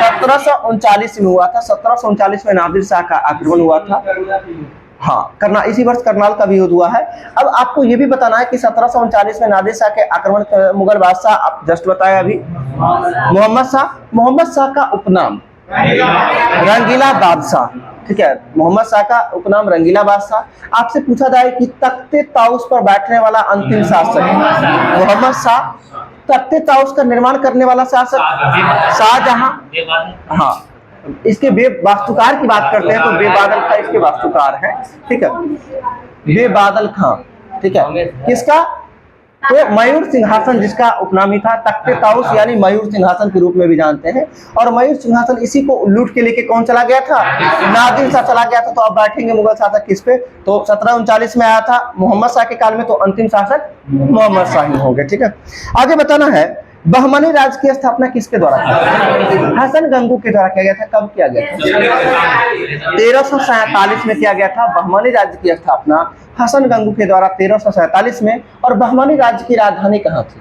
1739 में हुआ था। 1739 में नादिर शाह का आक्रमण हुआ था। हाँ, इसी वर्ष करनाल का भी युद्ध हुआ है। अब आपको ये भी बताना है कि 1739 में नादिर शाह के आक्रमण मुगल बादशाह, आप जस्ट बताया अभी, मोहम्मद शाह। मोहम्मद शाह का उपनाम रंगीला बादशाह। ठीक है, मोहम्मद शाह का उपनाम रंगीला बादशाह। आपसे पूछा जाए कि तख्ते ताउस पर बैठने वाला अंतिम शासक मोहम्मद शाह। तख्ते ताउस का निर्माण करने वाला शासक शाहजहां। हाँ, इसके वास्तुकार की बात करते हैं तो बेबादल खां इसके वास्तुकार हैं। ठीक है, बेबादल खां। ठीक है, किसका? तो मयूर सिंहासन, जिसका उपनाम ही था तख्ते ताउस, यानी मयूर सिंहासन के रूप में भी जानते हैं। और मयूर सिंहासन इसी को लूट के लेके कौन चला गया था? नादिर शाह चला गया था। तो अब बैठेंगे मुगल शासक किस पे? तो 1739 में आया था मोहम्मद शाह के काल में, तो अंतिम शासक मोहम्मद शाह ही होंगे। ठीक है, आगे बताना है, बहमनी राज्य की स्थापना किसके द्वारा की? हसन गंगू के द्वारा किया गया था। कब किया गया था? 1347 में किया गया था बहमनी राज्य की स्थापना हसन गंगू के द्वारा 1347 में। और बहमनी राज्य की राजधानी कहाँ थी?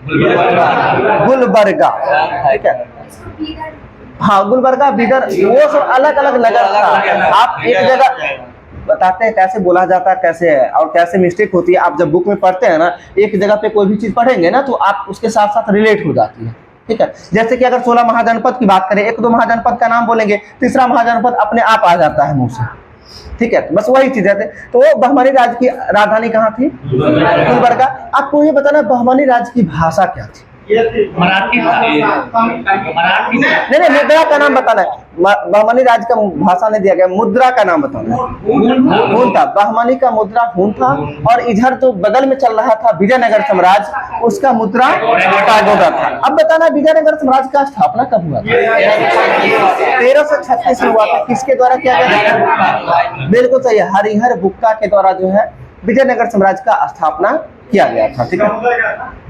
गुलबर्गा। ठीक है, हाँ, गुलबर्गा, बिदर, वो सब अलग अलग नगर था। आप एक जगह बताते हैं कैसे बोला जाता है, कैसे है और कैसे मिस्टेक होती है। आप जब बुक में पढ़ते हैं ना, एक जगह पे कोई भी चीज पढ़ेंगे ना, तो आप उसके साथ साथ रिलेट हो जाती है। ठीक है, जैसे कि अगर 16 महाजनपद की बात करें, एक दो महाजनपद का नाम बोलेंगे, तीसरा महाजनपद अपने आप आ जाता है मुंह से। ठीक है, बस वही चीज है। तो वो बहमनी राज्य की राजधानी कहाँ थी? गुलबर्गा। आपको ये बताना, बहमनी राज्य की भाषा क्या थी? मराठी। नहीं, मुद्रा का नाम बताना है। बहमनी राज्य का भाषा नहीं दिया गया, मुद्रा का नाम बताना है। हून था, बहमनी का मुद्रा हून था। और इधर जो बगल में चल रहा था विजयनगर साम्राज्य, उसका मुद्रा पैगोडा था। अब बताना, विजयनगर साम्राज्य का स्थापना कब हुआ था? 1336 में हुआ था। किसके द्वारा किया गया? बिल्कुल सही, हरिहर बुक्का के द्वारा जो है विजयनगर साम्राज्य का स्थापना किया गया था। ठीक है,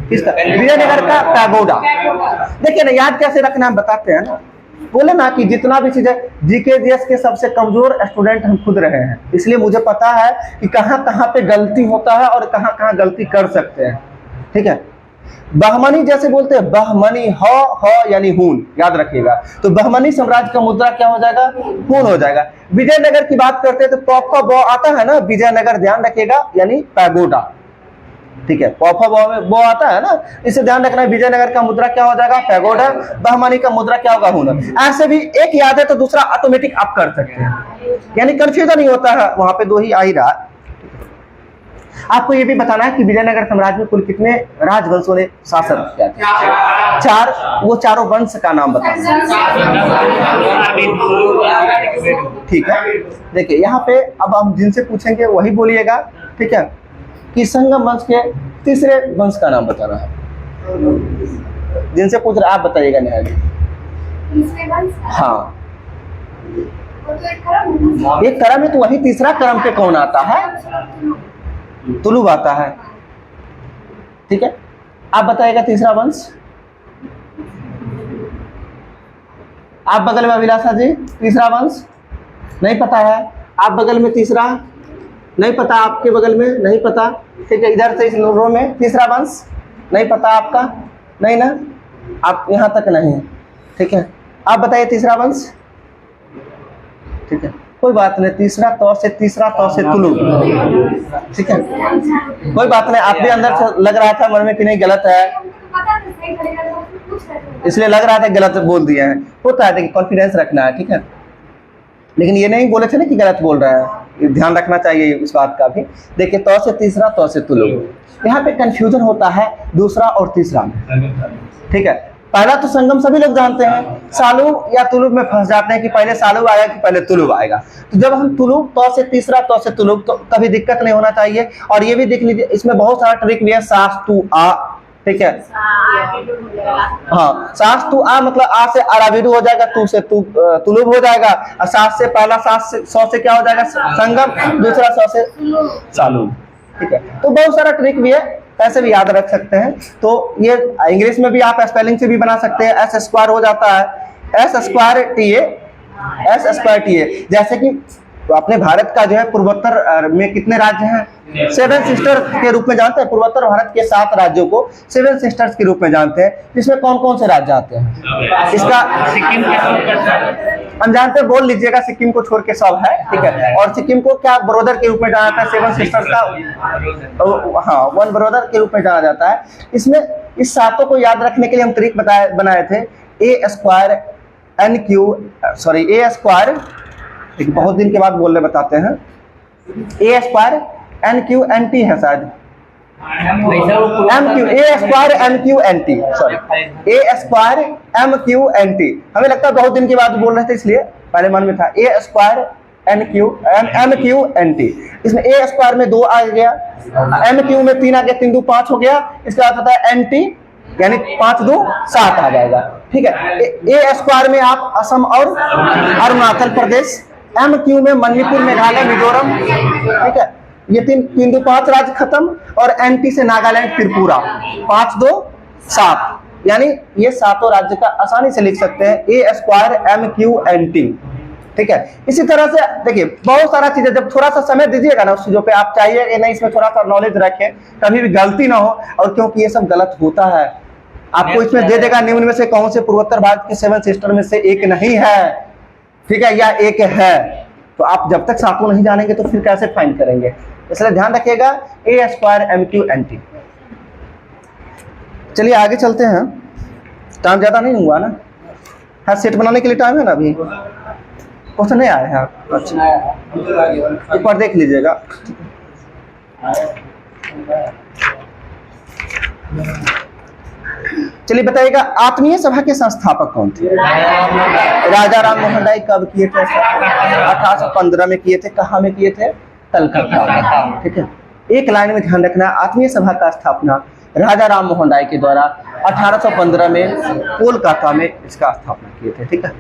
किसका? विजयनगर का पैगोडा। देखिए ना, याद कैसे रखना हम बताते हैं ना। बोले ना कि जितना भी चीजें जीकेजीएस के सबसे कमजोर स्टूडेंट हम खुद रहे हैं, इसलिए मुझे पता है कि कहाँ कहाँ पे गलती होता है और कहाँ कहाँ गलती कर सकते हैं। ठीक है, बहमनी जैसे बोलते हैं, बहमनी ह यानी हून, याद रखिएगा। तो बहमनी साम्राज्य का मुद्रा क्या हो जाएगा? हून हो जाएगा। विजयनगर की बात करते हैं तो पॉफा बॉ आता है ना, विजयनगर, ध्यान रखिएगा, यानी पैगोडा। ठीक है, पॉफा बॉ में बॉ आता है ना, इसे ध्यान रखना है। विजयनगर का मुद्रा क्या हो जाएगा? पैगोडा। बहमनी का मुद्रा क्या होगा? हून। ऐसे भी एक याद है तो दूसरा ऑटोमेटिक आप कर सकते हैं, यानी कंफ्यूजन नहीं होता है, वहां पे दो ही आ ही रहा। आपको ये भी बताना है कि विजयनगर साम्राज्य में कुल कितने राजवंशों ने शासन किया था? 4। वो चारों वंश का नाम बताना। ठीक है, देखिए यहाँ पे अब हम जिनसे पूछेंगे वही बोलिएगा। ठीक है, कि संगम वंश के तीसरे वंश का नाम बताना है। जिनसे पूछ रहे आप बताइएगा। न्याय हाँ, एक क्रम है तो वही तीसरा क्रम पे कौन आता है? तुलुब आता है। ठीक है, आप बताइएगा तीसरा वंश। आप बगल में अभिलाषा जी, तीसरा वंश नहीं पता है। आप बगल में तीसरा नहीं पता, आपके बगल में नहीं पता। ठीक है, इधर से इस रो में तीसरा वंश नहीं पता आपका, नहीं ना, आप यहाँ तक नहीं है। ठीक है, आप बताइए तीसरा वंश। ठीक है, कोई बात नहीं, तीसरा तौ से तुलुब। ठीक है, कोई बात नहीं। आप भी अंदर से लग रहा था मन में कि नहीं गलत है, इसलिए लग रहा था गलत बोल दिया है। होता है, देखिए कॉन्फिडेंस रखना है। ठीक है, लेकिन ये नहीं बोले थे ना कि गलत बोल रहा है, ध्यान रखना चाहिए इस बात का भी। देखिए, तौ से तीसरा, तौ से तुलुब। यहाँ पे कंफ्यूजन होता है दूसरा और तीसरा में। ठीक है, पहला तो संगम सभी लोग जानते हैं, सालू या तुलुब में फंस जाते हैं कि पहले सालू आएगा कि पहले तुलुब आएगा। तो जब हम तुलुब, तौ से तीसरा, तौ से तुलुब, तो कभी दिक्कत नहीं होना चाहिए। और ये भी देख लीजिए, इसमें बहुत सारा ट्रिक भी है। सास तू आ, ठीक है, हाँ, सास तू आ मतलब आ से अराबिडू हो जाएगा, तू से तुलुब हो जाएगा। और सास से पहला सास से सौ से क्या हो जाएगा? संगम, दूसरा सौ से सालू। ठीक है। तो बहुत सारा ट्रिक भी है, ऐसे भी याद रख सकते हैं। तो ये इंग्लिश में भी आप स्पेलिंग से भी बना सकते हैं, एस स्क्वायर हो जाता है एस स्क्वायर टी ए, जैसे कि तो अपने भारत का जो है पूर्वोत्तर में कितने राज्य हैं? 7 सिस्टर के रूप में जानते हैं। पूर्वोत्तर भारत के 7 राज्यों को 7 सिस्टर्स के रूप में जानते हैं। इसमें कौन कौन से राज्य आते हैं? इसका सिक्किम हम जानते हैं, बोल लीजिएगा, सिक्किम को छोड़ के सब है, ठीक है। और सिक्किम को क्या ब्रोदर के रूप में जाना जाता है? 7 सिस्टर्स का हाँ 1 ब्रोदर के रूप में जाना जाता है। इसमें इस 7 को याद रखने के लिए हम ट्रिक बनाए थे, ए स्क्वायर बहुत दिन के बाद बोलने बताते हैं, A square N Q N T है शायद, M Q A square M Q N T, sorry A square M Q N T. हमें लगता है बहुत दिन के बाद बोल रहे थे इसलिए पहले मन में था A square N Q M Q N T. इसमें ए स्क्वायर में 2 आ गया, एम क्यू में 3 आ गया, 3 2 5 हो गया। इसका अर्थ होता है एन टी, यानी 5 2 7 आ जाएगा, ठीक है। ए स्क्वायर में आप असम और अरुणाचल प्रदेश, एम क्यू में मणिपुर, मेघालय, मिजोरम, ठीक है। ये 3 2 5 राज्य खत्म, और एनटी से नागालैंड, त्रिपुरा, 5 2 7, यानी ये 7 राज्य का आसानी से लिख सकते हैं, A square M Q N T, ठीक है। इसी तरह से देखिए बहुत सारा चीजें, जब थोड़ा सा समय दीजिएगा ना उस चीजों पे, आप चाहिए कि नहीं इसमें थोड़ा सा नॉलेज रखें, कभी भी गलती ना हो। और क्योंकि ये सब गलत होता है, आपको इसमें दे देगा निम्न में से कौन से पूर्वोत्तर भारत के 7 सिस्टर में से एक नहीं है, ठीक है, या एक है। तो आप जब तक 7 नहीं जानेंगे तो फिर कैसे फाइंड करेंगे? इसलिए ध्यान रखिएगा, A square M Q N T. चलिए आगे चलते हैं, टाइम ज्यादा नहीं हुआ ना? हाँ, सेट बनाने के लिए टाइम है ना अभी? क्वेश्चन नहीं आए हैं आप? अच्छा, एक बार देख लीजिएगा। चलिए बताइएगा, आत्मीय सभा के संस्थापक कौन थे? राजा राम मोहन राय। कब किए थे? 1815 में किए थे। कहाँ में किए थे? कलकत्ता में, ठीक है। एक लाइन में ध्यान रखना, आत्मीय सभा का स्थापना राजा राम मोहन राय के द्वारा 1815 में कोलकाता में इसका स्थापना किए थे, ठीक है।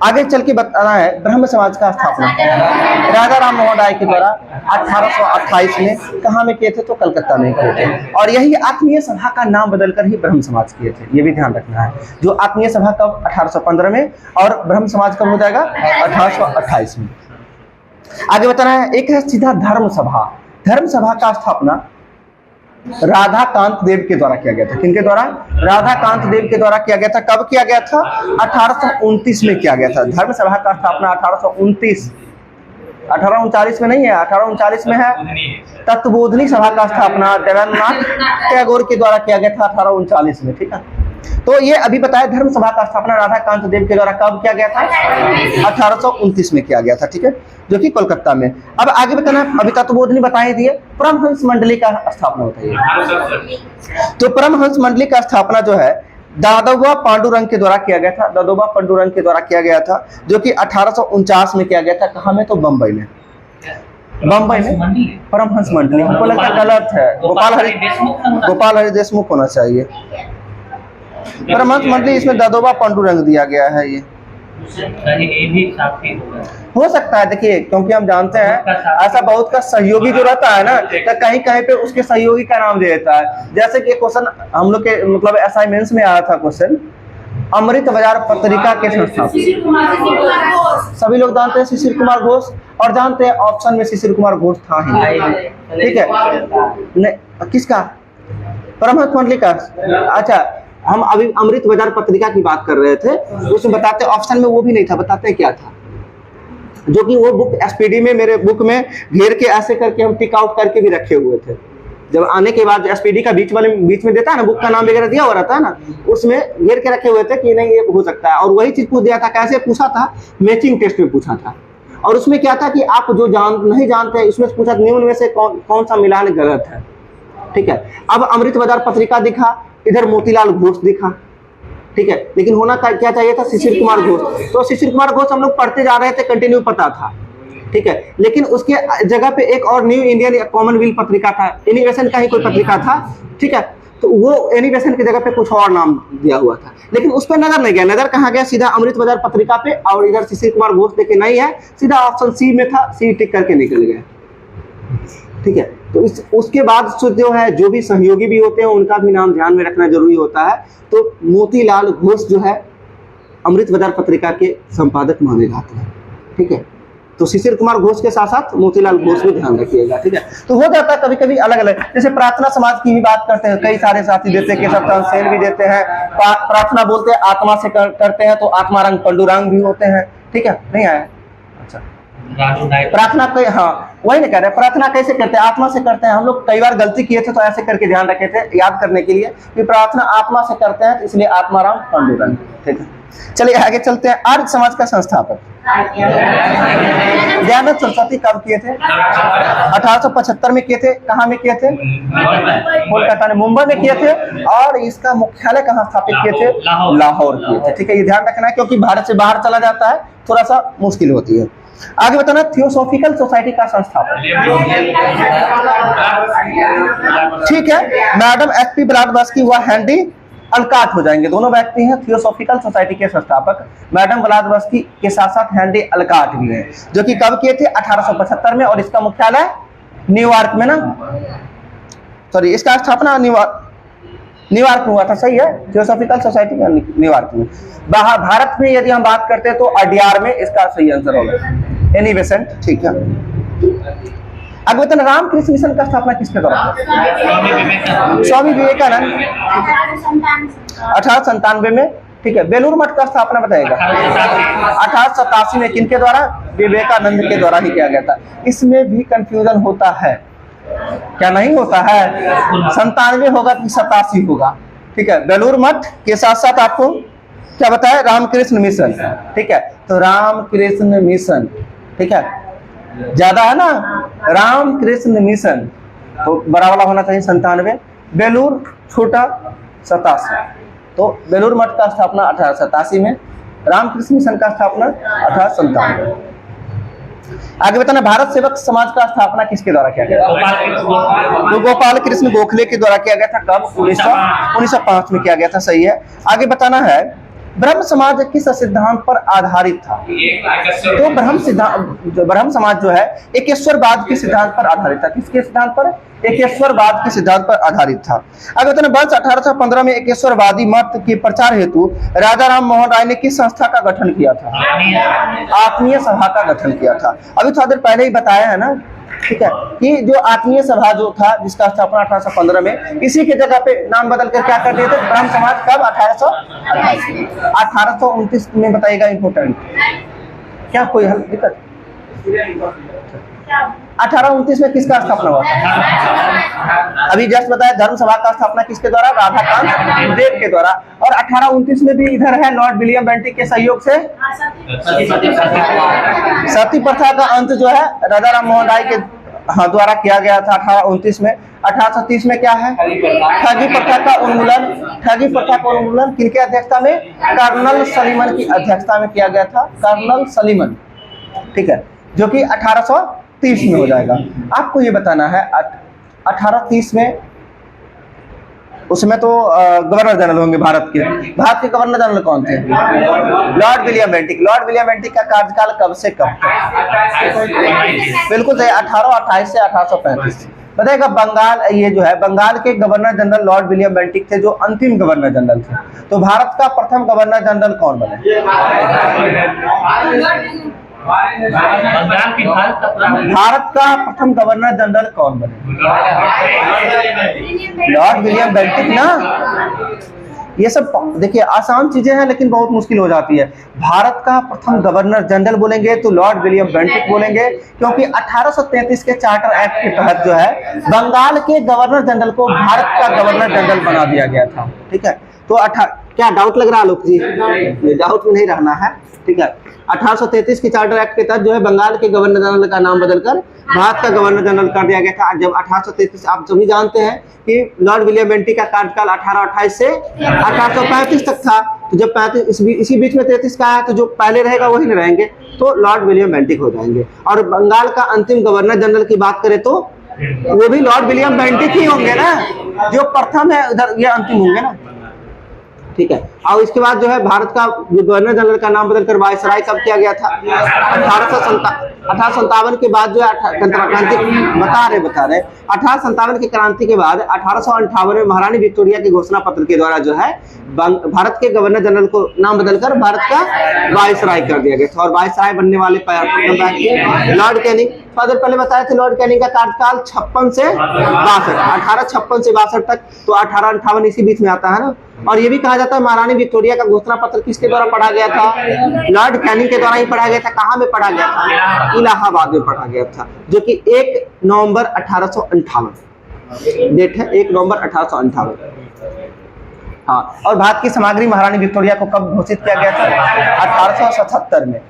आगे चल के बताना है ब्रह्म समाज का स्थापना राजा राम मोहन राय के द्वारा 1828 में कहाँ में किए थे? तो कलकत्ता में किए थे। और यही आत्मीय सभा का नाम बदलकर ही ब्रह्म समाज किए थे, ये भी ध्यान रखना है। जो आत्मीय सभा कब? 1815 में, और ब्रह्म समाज कब हो जाएगा? 1828 में। आगे बताना है, एक है सीधा धर्म सभा। धर्म सभा का स्थापना राधा कांत देव के द्वारा किया गया था। किनके द्वारा? राधा कांत देव के द्वारा किया गया था। कब किया गया था? 1829 में किया गया था। धर्म सभा का स्थापना 1839 में नहीं है, 1839 में है। तत्वबोधनी सभा का स्थापना देवेंद्रनाथ टैगोर के द्वारा किया गया था 1839 में, ठीक है। तो ये अभी बताया, धर्म सभा का स्थापना राधा कांत देव के द्वारा कब किया गया था? 1829 में किया गया था, ठीक है, जो कि कोलकाता में। अब आगे बताना, अभी तत्वबोधनी बताए दिए। परमहंस मंडली का स्थापना बताइए। तो परमहंस मंडली का स्थापना जो है दादोबा पांडुरंग के द्वारा किया गया था। दादोबा पांडुरंग के द्वारा किया गया था, जो कि 1849 में किया गया था। कहाँ में? तो बम्बई में। बम्बई में परमहंस मंडली, हमको लगता है गलत है, गोपाल हरि देशमुख होना चाहिए। परमहंस मंडली, इसमें दादोबा पांडुरंग दिया गया है। ये हो सकता है, देखिए क्योंकि हम जानते हैं ऐसा बहुत का सहयोगी जो रहता है ना, तो कहीं कहीं पे उसके सहयोगी का नाम दे देता है। जैसे कि क्वेश्चन हम लोग के मतलब असाइनमेंट्स में आया था क्वेश्चन, अमृत बाजार पत्रिका के संस्थापक सभी लोग जानते हैं शिशिर कुमार घोष, और जानते हैं ऑप्शन में शिशिर कुमार घोष था ही, ठीक है। किसका? परमहंस मंडली का। अच्छा, हम अभी अमृत बाजार पत्रिका की बात कर रहे थे, उसमें बताते ऑप्शन में वो भी नहीं था, बताते क्या था, जो कि वो बुक एसपीडी में, मेरे बुक में घेर के ऐसे करके हम टिक आउट करके भी रखे हुए थे। जब आने के बाद एसपीडी का बीच में देता है ना, बुक का नाम वगैरह दिया हुआ रहता है ना, उसमें घेर के रखे हुए थे कि नहीं ये हो सकता है। और वही चीज पूछ दिया था, कैसे पूछा था? मैचिंग टेस्ट में पूछा था। और उसमें क्या था कि आप जो नहीं जानते हैं, उसमें पूछा निम्न में से कौन सा मिलान गलत है, ठीक है। अब अमृत बाजार पत्रिका दिखा, इधर मोतीलाल घोष दिखा, ठीक है, लेकिन होना क्या चाहिए था? शिशिर कुमार घोष। तो शिशिर कुमार घोष हम लोग पढ़ते जा रहे थे, कंटिन्यू पता था, ठीक है। लेकिन उसके जगह पे एक और न्यू इंडियन कॉमनवेल्थ पत्रिका था, एनिवेशन का ही कोई पत्रिका था, ठीक है। तो वो एनिवेशन की जगह पे कुछ और नाम दिया हुआ था, लेकिन उस पर नजर नहीं गया। नजर कहाँ गया? सीधा अमृत बाजार पत्रिका पे, और इधर शिशिर कुमार घोष देखे नहीं है, सीधा ऑप्शन सी में था, सी टिक करके निकल गया, ठीक है। तो उसके बाद जो है जो भी सहयोगी भी होते हैं उनका भी नाम ध्यान में रखना जरूरी होता है। तो मोतीलाल घोष जो है अमृत बाजार पत्रिका के संपादक माने जाते हैं, ठीक है। तो शिशिर कुमार घोष के साथ साथ मोतीलाल घोष भी ध्यान रखिएगा, ठीक है। तो हो जाता है कभी कभी अलग अलग, जैसे प्रार्थना समाज की भी बात करते हैं, कई सारे साथी देते हैं, केशव चंद्र सेन भी देते हैं। प्रार्थना बोलते हैं आत्मा से करते हैं, तो आत्मारंग पंडुरंग भी होते हैं, ठीक है। नहीं आया, अच्छा। प्रार्थना कई, हाँ वही नहीं कह रहे, प्रार्थना कैसे करते हैं? आत्मा से करते हैं। हम लोग कई बार गलती किए थे तो ऐसे करके ध्यान रखे थे याद करने के लिए कि प्रार्थना आत्मा से करते हैं, तो इसलिए आत्माराम पंडुरंग, ठीक है। चलिए आगे चलते हैं। आर्य समाज का संस्थापक दयानंद सरस्वती कब किए थे? 1875 में किए थे। कहाँ में किए थे? कोलकाता में, मुंबई में किए थे। और इसका मुख्यालय कहाँ स्थापित किए थे? लाहौर किए थे, ठीक है। ये ध्यान रखना है क्योंकि भारत से बाहर चला जाता है थोड़ा सा मुश्किल होती है। आगे बताना, थियोसॉफिकल सोसाइटी का संस्थापक, ठीक है, मैडम एच.पी. ब्लाडवर्स्की व हेनरी अलकाट हो जाएंगे। दोनों व्यक्ति हैं थियोसॉफिकल सोसाइटी के संस्थापक। मैडम ब्लाडवर्स्की के साथ साथ हेनरी अलकाट भी हैं, जो कि कब किए थे? 1875 में। और इसका मुख्यालय न्यूयॉर्क में ना, सॉरी, इसका स्थापना न्यूयॉर्क में हुआ था, सही है। थियोसॉफिकल सोसाइटी का न्यूयॉर्क में। भारत में यदि हम बात करते हैं तो अडियार में इसका सही आंसर होगा, एनी बेसेंट, ठीक है। आगे बताना, रामकृष्ण मिशन का स्थापना किसके द्वारा? स्वामी विवेकानंद, 1897 में, ठीक है। बेलूर मठ का स्थापना बताएगा? 1887 में। किनके द्वारा? विवेकानंद के द्वारा ही किया गया था। इसमें भी कंफ्यूजन होता है, क्या नहीं होता है? 97 होगा कि 87 होगा, ठीक है। बेलूर मठ के साथ साथ आपको क्या बताया? रामकृष्ण मिशन, ठीक है। तो रामकृष्ण मिशन, ठीक है, ज्यादा है ना, रामकृष्ण मिशन तो बड़ा वाला होना चाहिए 97। बेलूर छोटा 87। तो बेलूर मठ का स्थापना 1887 में, रामकृष्ण मिशन का स्थापना 1897। आगे बताना, भारत सेवक समाज का स्थापना किसके द्वारा किया गया? तो गोपाल कृष्ण गोखले के द्वारा किया गया था। कब? 1905 में किया गया था, सही है। आगे बताना है, ब्रह्म समाज किस सिद्धांत पर आधारित था? तो ब्रह्म समाज जो है एकेश्वरवाद के सिद्धांत पर आधारित था। किसके सिद्धांत पर? एकेश्वरवाद के सिद्धांत पर आधारित था। अगर बताना, वर्ष 1815 में एकेश्वरवादी मत के प्रचार हेतु राजा राम मोहन राय ने किस संस्था का गठन किया था? आत्मीय सभा का गठन किया था। अभी थोड़ा देर पहले ही बताया है ना, ठीक है, कि जो आत्मीय सभा जो था जिसका स्थापना 1815 में, इसी के जगह पे नाम बदल कर क्या कर दिए थे? ब्रह्म समाज। कब? 1829 में बताइएगा, इंपोर्टेंट। क्या कोई हल दिक्कत? 1829 में किसका स्थापना हुआ? अभी जस्ट बताया, धर्म सभा का स्थापना किसके द्वारा? राधाकांत देव के द्वारा। और 1829 में भी इधर है लॉर्ड विलियम बेंटिक के सहयोग से सती प्रथा का अंत जो है राजा राम मोहन राय के द्वारा किया गया था 1829 में। 1830 में क्या है? ठगी प्रथा का उन्मूलन। ठगी प्रथा का उन्मूलन किनके अध्यक्षता में? कर्नल सलीमन की अध्यक्षता में किया गया था। कर्नल सलीमन, ठीक है, जो कि 1830 में हो जाएगा। आपको ये बताना है 1830 में, उसमें तो गवर्नर जनरल होंगे भारत के। भारत के गवर्नर जनरल कौन थे? Lord William Bentinck. Lord William Bentinck का कार्यकाल कब से कब तक? बिल्कुल सही, 1828 से 1835। बताएगा, बंगाल, ये जो है बंगाल के governor general Lord William Bentinck थे, जो अंतिम गवर्नर जनरल थे। तो भारत का प्रथम गवर्नर जनरल कौन बने? भारत का प्रथम गवर्नर जनरल कौन बने? लॉर्ड विलियम बेंटिक ना। ये सब देखिए आसान चीजें हैं लेकिन बहुत मुश्किल हो जाती है। भारत का प्रथम गवर्नर जनरल बोलेंगे तो लॉर्ड विलियम बेंटिक बोलेंगे, क्योंकि 1833 के चार्टर एक्ट के तहत जो है बंगाल के गवर्नर जनरल को भारत का गवर्नर जनरल बना दिया गया था, ठीक है। तो क्या डाउट लग रहा है लोग जी? ये डाउट में नहीं रहना है, ठीक है। 1833 के चार्टर एक्ट के तहत जो है बंगाल के गवर्नर जनरल का नाम बदलकर भारत का गवर्नर जनरल कर दिया गया था। जब 1833, आप सभी जानते हैं कि लॉर्ड विलियम बेंटिक का कार्यकाल 1828 से 1835 तक था। तो जब 35 इसी बीच में 33 का है, तो जो पहले रहेगा वही नहीं रहेंगे, तो लॉर्ड विलियम बेंटिक हो जाएंगे। और बंगाल का अंतिम गवर्नर जनरल की बात करें तो वो भी लॉर्ड विलियम बेंटिक ही होंगे ना, जो प्रथम है उधर ये अंतिम होंगे ना। ठीक है। और इसके बाद जो है भारत का गवर्नर जनरल का नाम बदलकर वायसराय कब किया गया था? 1857 के बाद जो है क्रांति बता रहे 1857 की क्रांति के बाद 1858 में महारानी विक्टोरिया के घोषणा पत्र के द्वारा जो है भारत के गवर्नर जनरल को नाम बदलकर भारत का वायसराय कर दिया गया था। और वायसराय बनने वाले लॉर्ड कैनिंग, पहले बताए थे लॉर्ड कैनिंग का कार्यकाल 56 से 62, 1856 से 62 तक, तो 1858 इसी बीच में आता है ना। और ये भी कहा जाता है महारानी विक्टोरिया का घोषणा पत्र किसके द्वारा पढ़ा गया था? लॉर्ड कैनिंग के द्वारा ही पढ़ा गया था। कहाँ में पढ़ा गया था? इलाहाबाद में पढ़ा गया था, जो कि 1 नवंबर 1858 डेट है, 1 नवंबर 1858। हाँ, और भारत की सामग्री महारानी विक्टोरिया को कब घोषित किया गया था? 1877 में।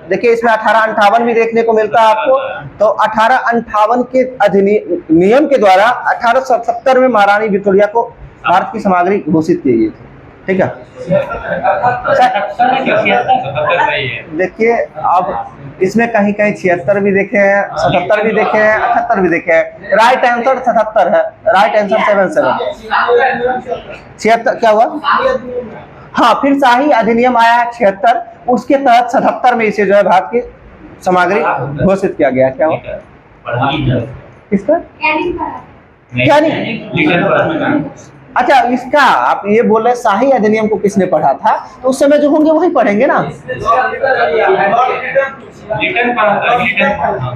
देखिए इसमें 1858 भी देखने को मिलता है आपको, तो 1858 के अधिनियम के द्वारा 1877 में महारानी विक्टोरिया को भारत की सामग्री घोषित की गई थी। ठीक है, देखिए अब इसमें कहीं कहीं 76 भी देखे हैं, 77 भी देखे हैं, 78 भी देखे हैं। राइट आंसर 77 है, राइट आंसर 77। 76 क्या हुआ? हाँ, फिर शाही अधिनियम आया है 76, उसके तहत 77 में इसे जो है भारत की सामग्री घोषित किया गया। क्या हुआ? किसका? क्या नहीं? अच्छा, इसका आप ये बोल रहे शाही अधिनियम को किसने पढ़ा था, तो उस समय जो होंगे वही पढ़ेंगे ना।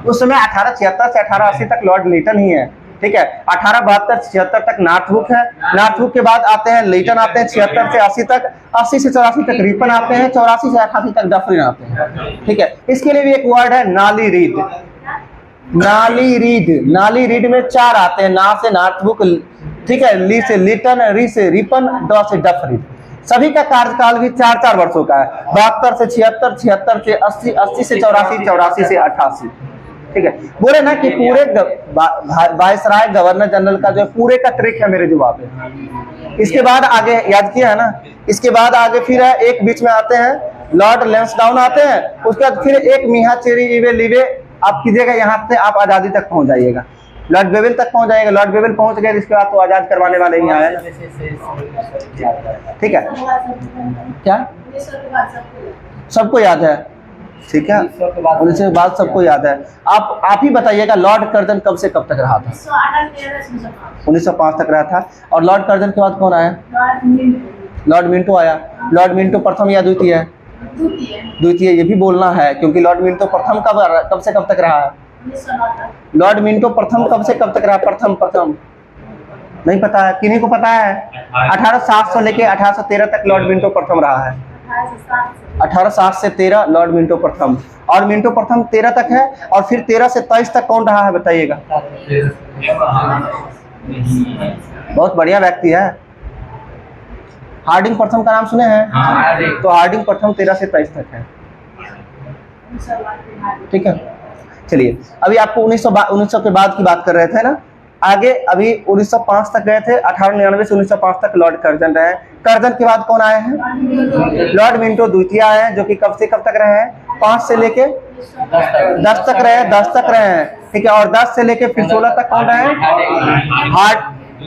उस समय 1876 से 1880 तक लॉर्ड लिटन ही है। ठीक है, 1872-76 तक नॉर्थहुक है, नॉर्थहुक के बाद आते हैं लिटन, आते हैं 76 से 80 तक, 80 से 84 तक रिपन आते हैं, 84 से 88 तक डफरिन आते हैं। ठीक है, इसके लिए भी एक वर्ड है नाली रीड। नाली रीड, नाली रीड में 4 आते हैं, ना से नॉर्थहुक, ठीक है, ली से लिटन, री से रिपन, ड से डफरिन। सभी का कार्यकाल भी 4-4 वर्षों का है। 72 से 76, 76 से 80, 80 से 84, 84 से 88। ठीक है, बोले ना कि पूरे वायसराय गवर्नर जनरल का जो पूरे का ट्रिक है मेरे जवाब में। इसके बाद आगे याद किया है ना, इसके बाद आगे फिर है एक बीच में आते हैं लॉर्ड लैंसडाउन आते हैं, उसके बाद फिर एक मिहा चेरी इवे लिवे आप कीजिएगा, यहाँ से आप आजादी तक पहुंच जाइएगा, लॉर्ड वेवेल तक पहुंच जाएगा। लॉर्ड वेवेल पहुंच गए, इसके बाद तो आजाद करवाने वाले ही आए। ठीक है, क्या सबको याद है? ठीक है, उनसे बाद सबको याद है। आप ही बताइएगा लॉर्ड कर्जन कब से कब तक रहा था? 1905 तक रहा था। और लॉर्ड कर्जन के बाद कौन आया? लॉर्ड मिंटो आया। लॉर्ड मिंटो प्रथम या द्वितीय? द्वितीय, ये भी बोलना है, क्योंकि लॉर्ड मिंटो प्रथम कब से कब तक रहा है? लॉर्ड मिंटो प्रथम कब से कब तक रहा? प्रथम नहीं पता है, किन्हीं को पता है? 1860 से लेके 1813 तक लॉर्ड मिंटो प्रथम रहा है। 1860 से 13 लॉर्ड मिंटो प्रथम, और मिंटो प्रथम 13 तक है, और फिर 13 से 23 तक कौन रहा है बताइएगा? बहुत बढ़िया व्यक्ति है, हार्डिंग प्रथम का नाम सुने हैं? तो हार्डिंग प्रथम 13 से 23 तक है। ठीक है, चलिए अभी आपको 1900 के बाद की बात कर रहे थे ना, आगे अभी 1905 तक गए थे। 1899 से 1905 तक लॉर्ड कर्जन रहे। कर्जन के बाद कौन आए हैं? लॉर्ड मिंटो द्वितीय आए हैं, जो कि कब से कब तक रहे हैं? 5 से लेके 10 तक रहे हैं, 10 तक रहे हैं। ठीक है, और 10 से लेके फिर 16 तक कौन रहे हैं?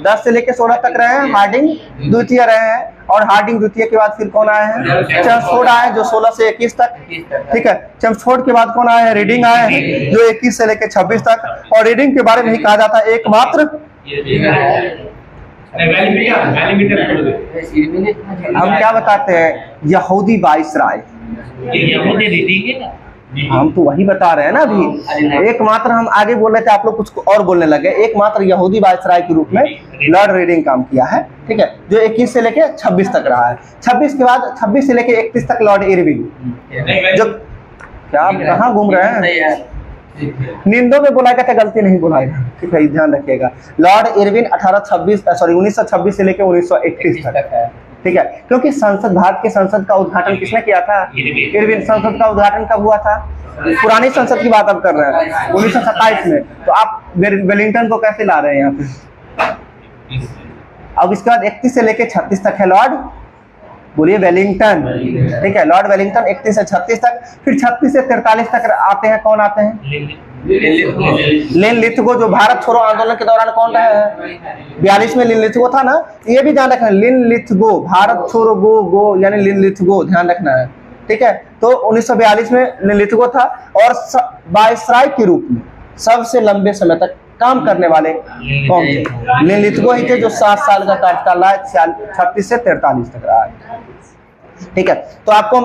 10 से लेके 16 तक रहे हैं, हार्डिंग द्वितीय रहे हैं। और हार्डिंग द्वितीय के बाद फिर कौन आए हैं? चेम्सफोर्ड आए हैं, जो 16 से 21 तक। ठीक है, चेम्सफोर्ड के बाद कौन आए हैं? रीडिंग आए हैं, जो 21 से लेके 26 तक। और रीडिंग के बारे में ही कहा जाता है एकमात्र, हम क्या बताते हैं, यहूदी वाइसराय। हम तो वही बता रहे हैं ना अभी। एकमात्र, हम आगे बोल रहे थे, आप लोग कुछ और बोलने लगे। एकमात्र यहूदी वाइसराय के रूप में लॉर्ड रीडिंग काम किया है। ठीक है, जो 21 से लेके 26 तक रहा है। 26 के बाद 26 से लेके 31 तक लॉर्ड इरविन। जो क्या आप कहाँ घूम रहे हैं? निंदों में बुलाएगा तो गलती नहीं बुलाएगा। ठीक है, ध्यान रखिएगा। लॉर्ड इरविन 1926 से लेके 1931 तक है। ठीक है, क्योंकि संसद, भारत के संसद का उद्घाटन किसने किया था? इरविन। संसद का उद्घाटन कब हुआ था? पुरानी संसद की बात अब कर रहे हैं, 1927 में। तो आप वेलिंगटन को कैसे ला रहे हैं यहाँ पे? अब इसके बाद 31 से लेके 36 तक है लॉर्ड, बोलिए, वेलिंगटन। ठीक है, लॉर्ड वेलिंगटन 31 से 36 तक। फिर 36 से 43 तक आते हैं, कौन आते हैं? लिनलिथगो जो भारत छोड़ो आंदोलन के दौरान कौन रहा है? 42 में लिनलिथगो था ना, ये भी ध्यान रखना है। लिनलिथगो, भारत छोड़ो गो यानी लिनलिथगो, ध्यान रखना है, ठीक है। तो 1942 में लिनलिथगो था और वायसराय के रूप में सबसे लंबे समय तक काम करने वाले कौन थे? लिनलिथगो ही थे, जो 7 साल का कार्यकाल रहा, 36 से 43 तक रहा है, ठीक है। तो आपको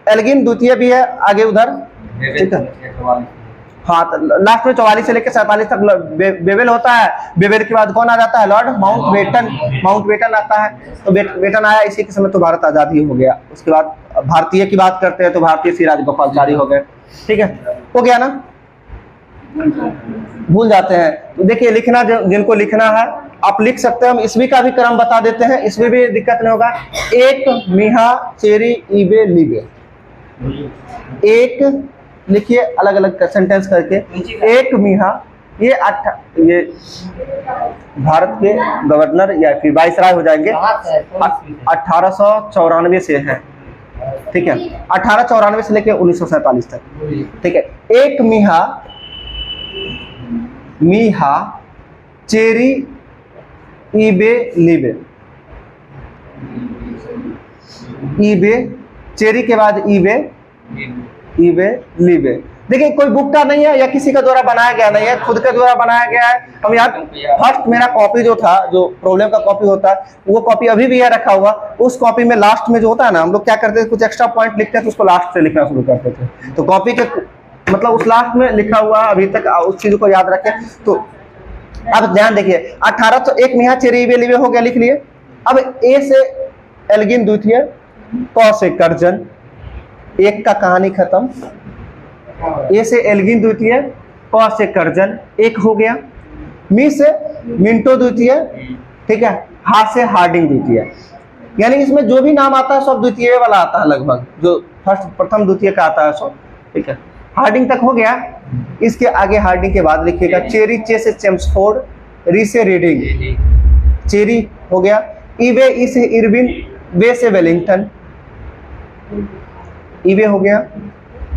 एल्गिन द्वितीय भी है आगे उधर, ठीक है। हाँ, तो लास्ट में 44 से लेकर 47 तक बेवेल होता है। बेवेल के बाद कौन आ जाता है? Lord Mountbatten. माउंटबेटन आता है, तो बेटन आया, इसी के समय तो भारत आजाद ही हो गया। उसके बाद भारतीय की बात करते हैं तो भारतीय श्री राजगोपालाचारी हो गए, ठीक है, हो गया ना, भूल जाते हैं। तो देखिए लिखना, जिनको लिखना है आप लिख सकते हैं, हम ईस्वी का भी क्रम बता देते हैं, इसमें भी दिक्कत नहीं होगा। एक मीहा चेरी ईबे लीबे, एक लिखिए अलग अलग सेंटेंस करके। एक मीहा, ये भारत के गवर्नर या फिर वाइसराय हो जाएंगे, 1894 से है, ठीक है, 1894 से लेकर 1947 तक, ठीक है। एक मीहा चेरी ईबे लीबे, ईबे चेरी के बाद ईबे लीबे। देखिए कोई बुक का नहीं है या किसी का द्वारा बनाया गया नहीं है, खुद के द्वारा बनाया गया है। हम याद, फर्स्ट मेरा कॉपी जो था, जो प्रॉब्लम का कॉपी होता है, वो कॉपी अभी भी है रखा हुआ। उस कॉपी में लास्ट में जो होता है ना, हम लोग क्या करते थे, कुछ एक्स्ट्रा पॉइंट लिखते हैं तो उसको लास्ट से लिखना शुरू करते थे। तो कॉपी के मतलब उस लास्ट में लिखा हुआ अभी तक, उस चीज को याद रखें। तो अब ध्यान देखिए, 1801 मीहा चेरी ईबे लीबे हो गया, लिख लिए। अब ए से एल्गिन द्वितीय, क से कर्जन, एक का कहानी खत्म। ए से एल्गिन द्वितीय, क से कर्जन, एक हो गया। मी से मिंटो द्वितीय, ठीक है, हा से हार्डिंग द्वितीय। यानी इसमें जो भी नाम आता है सब द्वितीय वाला आता है लगभग, जो फर्स्ट प्रथम द्वितीय का आता है सब, ठीक है। हार्डिंग तक हो गया। इसके आगे हार्डिंग के बाद लिखिएगा चेरी, चे से चेम्सफोर्ड, री से रीडिंग, चेरी हो गया। ईबे, ई से इरविन, बे से वेलिंगटन, ईबे हो गया।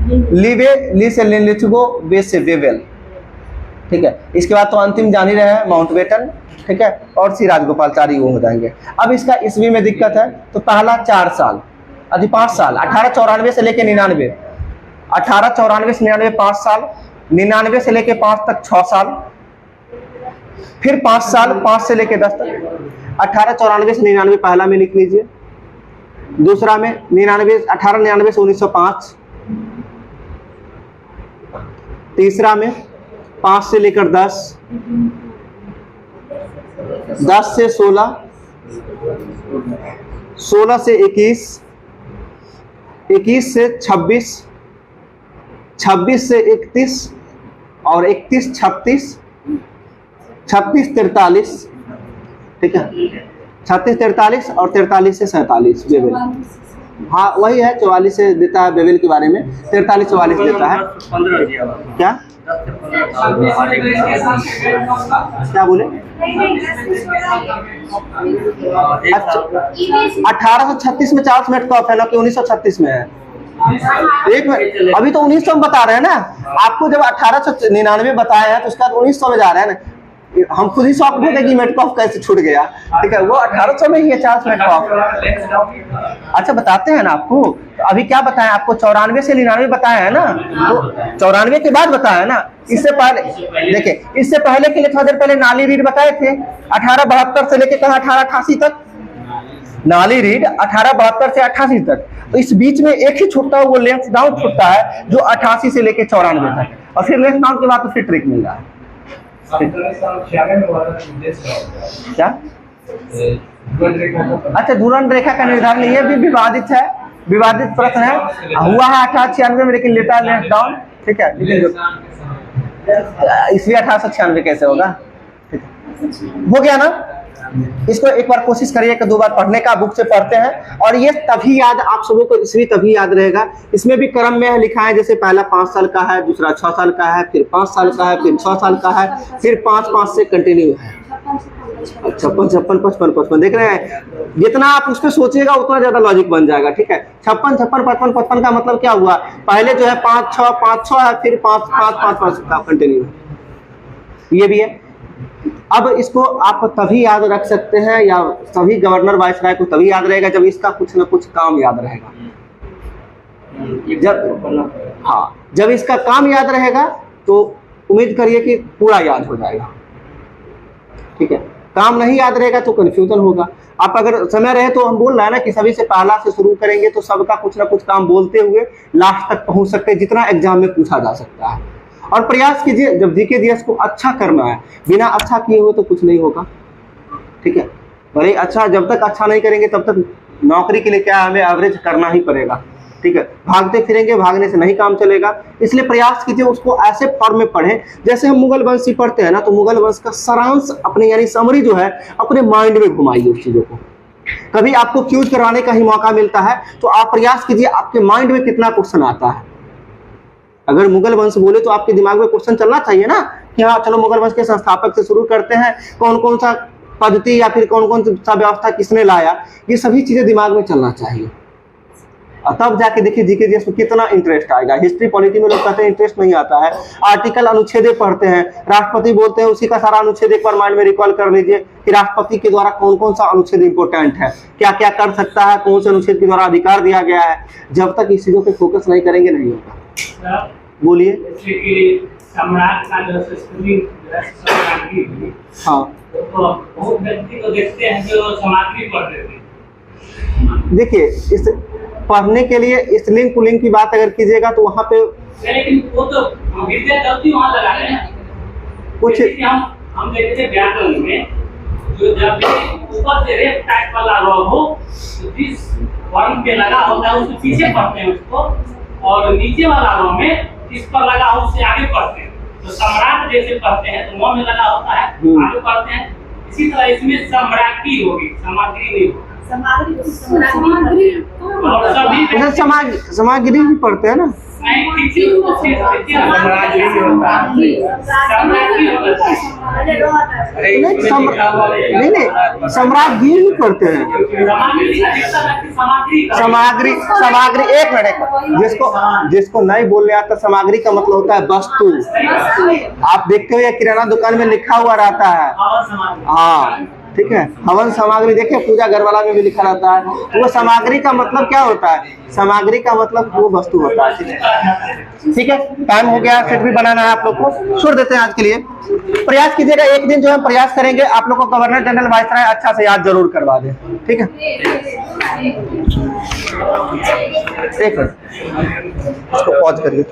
लीबे, ली से लिनलिथगो, बे से बेवेल, ठीक है। इसके बाद तो अंतिम जान ही रहे हैं, माउंटबेटन, ठीक है, और श्री राजगोपालाचारी वो हो जाएंगे। अब इसका ईस्वी में दिक्कत है, तो पहला 4 साल, अभी 5 साल, 1894 से लेके 99, 1894 से 99 5 साल, 99 से लेके 5 तक 6 साल, फिर 5 साल 5 से लेके 10 तक। 1894 से 99 पहला में लिख लीजिए, दूसरा में 1899 से 1905, तीसरा में 5 से लेकर 10, 10 से 16, 16 से 21, 21 से 26, 26 से 31 और 31 36, 36 43, ठीक है, 36 43 और 43 से 47 बेवेल। हाँ वही है, 44 से देता है बेवेल के बारे में, 43 44 देता है। क्या क्या बोले? अच्छा, 1836 में चार्ल्स मेटकॉफ है ना, कि 1936 में है? एक मिनट, अभी तो 1900 में बता रहे हैं ना आपको। जब 1899 बताए हैं तो उसके बाद 1900 में जा रहे हैं ना। हम खुद ही शौक होते कि मेटकॉफ कैसे छूट गया, ठीक है, वो 1800 में ही है चार्ल्स मेटकॉफ। अच्छा बताते हैं ना आपको, तो अभी क्या बताएं आपको, 94 से 99 बताया है ना, तो 94 के बाद बताया है ना। इससे पहले देखिए, इससे पहले के लिए थोड़ा देर पहले नाली रीड बताए थे, 1872 से लेके कहा 1888 तक। नाली रीड 1872 से 88 तक, तो इस बीच में एक ही छूटता है, वो लेंस डाउन छूटता है जो 88 से लेके 94 तक, और फिर लेंस डाउन के बाद तो फिर ट्रिक मिल रहा है। क्या? अच्छा, धुरंध रेखा का निर्धारण ये भी विवादित है, विवादित प्रश्न है। हुआ है 1896 में, लेकिन लेता है लेंस डाउन, ठीक है, इसलिए 1896 कैसे होगा, ठीक है, हो गया ना। इसको एक बार कोशिश करिए कि 2 बार पढ़ने का, बुक से पढ़ते हैं, और ये तभी याद, आप सबों को इसलिए तभी याद रहेगा। इसमें भी क्रम में लिखा है, जैसे पहला 5 साल का है, दूसरा 6 साल का है, फिर 5 साल का है, फिर 6 साल का है, फिर 5 से कंटिन्यू है। 56 56 55 55 देख रहे हैं, जितना आप उस पर सोचिएगा उतना ज्यादा लॉजिक बन जाएगा। ठीक है, 56 56 55 55 का मतलब क्या हुआ, पहले जो है 5 6 है, फिर 5 5 5 5 का कंटिन्यू, ये भी है। अब इसको आप तभी याद रख सकते हैं, या सभी गवर्नर वाइसराय को तभी याद रहेगा जब इसका कुछ ना कुछ काम याद रहेगा। जब इसका काम याद रहेगा तो उम्मीद करिए कि पूरा याद हो जाएगा। ठीक है, काम नहीं याद रहेगा तो कंफ्यूजन होगा। आप अगर समय रहे तो हम बोल रहे हैं ना कि सभी से पहला से शुरू करेंगे तो सबका कुछ ना कुछ काम बोलते हुए लास्ट तक पहुंच सकते हैं, जितना एग्जाम में पूछा जा सकता है। और प्रयास कीजिए, जब जीके जीएस को अच्छा करना है, बिना अच्छा किए हुए तो कुछ नहीं होगा। ठीक है, भले अच्छा, जब तक अच्छा नहीं करेंगे तब तक नौकरी के लिए क्या हमें एवरेज करना ही पड़ेगा। ठीक है, भागते फिरेंगे, भागने से नहीं काम चलेगा। इसलिए प्रयास कीजिए उसको ऐसे फॉर्म में पढ़ें जैसे हम मुगल वंश ही पढ़ते हैं ना, तो मुगल वंश का सारांश अपने यानी समरी जो है अपने माइंड में घुमाइए उस चीजों को। कभी आपको क्यूज करवाने का ही मौका मिलता है तो आप प्रयास कीजिए आपके माइंड में कितना क्वेश्चन आता है। अगर मुगल वंश बोले तो आपके दिमाग में क्वेश्चन चलना चाहिए ना कि हाँ चलो मुगल वंश के संस्थापक से शुरू करते हैं, कौन कौन सा पद्धति या फिर कौन कौन सा व्यवस्था किसने लाया, ये सभी चीजें दिमाग में चलना चाहिए। तब जाके देखिए जीके जीएस में कितना इंटरेस्ट आएगा। हिस्ट्री पॉलिटी में लोग कहते हैं इंटरेस्ट नहीं आता है, आर्टिकल अनुच्छेद पढ़ते हैं, राष्ट्रपति बोलते हैं, उसी का सारा अनुच्छेद एक बार माइंड में रिकॉल कर लीजिए कि राष्ट्रपति के द्वारा कौन कौन सा अनुच्छेद इंपोर्टेंट है, क्या क्या कर सकता है, कौन से अनुच्छेद के द्वारा अधिकार दिया गया है। जब तक इस चीजों पे फोकस नहीं करेंगे नहीं होगा। बोलिए। सम्राट का जो हाँ, तो बहुत व्यक्ति को देखते हैं जो सामग्री पढ़ते थे। देखिए इस पढ़ने के लिए स्त्रीलिंग पुल्लिंग की बात अगर कीजिएगा तो वहाँ पे लेकिन वो तो विद्या गलती वहाँ लगा रहे हैं कुछ। हम देखते थे व्याकरण में जो जब ऊपर से रेप टाइप वाला रॉ हो तो जिस फॉर्म पे लगा होता है उसके पीछे पढ़ते हैं उसको, और नीचे वाला रॉ में जिस पर लगा हो उससे आगे पढ़ते हैं। तो सम्राट जैसे पढ़ते हैं तो में लगा होता है आगे पढ़ते हैं। इसी तरह इसमें सम्राटी होगी, सामग्री नहीं होगी। सामग्री भी पढ़ते हैं ना, नहीं सम्राटगिरी भी पढ़ते हैं। सामग्री सामग्री एक मिनट, जिसको नहीं बोलने आता सामग्री का मतलब होता है वस्तु। आप देखते हो या किराना दुकान में लिखा हुआ रहता है, हाँ ठीक है, हवन सामग्री देखिए पूजा घरवाला में भी लिखा रहता है। वो सामग्री का मतलब क्या होता है, सामग्री का मतलब वो वस्तु होता है। ठीक है, टाइम हो गया, सेट भी बनाना है आप लोग को, छोड़ देते हैं आज के लिए। प्रयास कीजिएगा, एक दिन जो हम प्रयास करेंगे आप लोग को गवर्नर जनरल वाइसराय अच्छा से याद जरूर करवा दें। ठीक है, एक मिनट इसको पॉज करिए।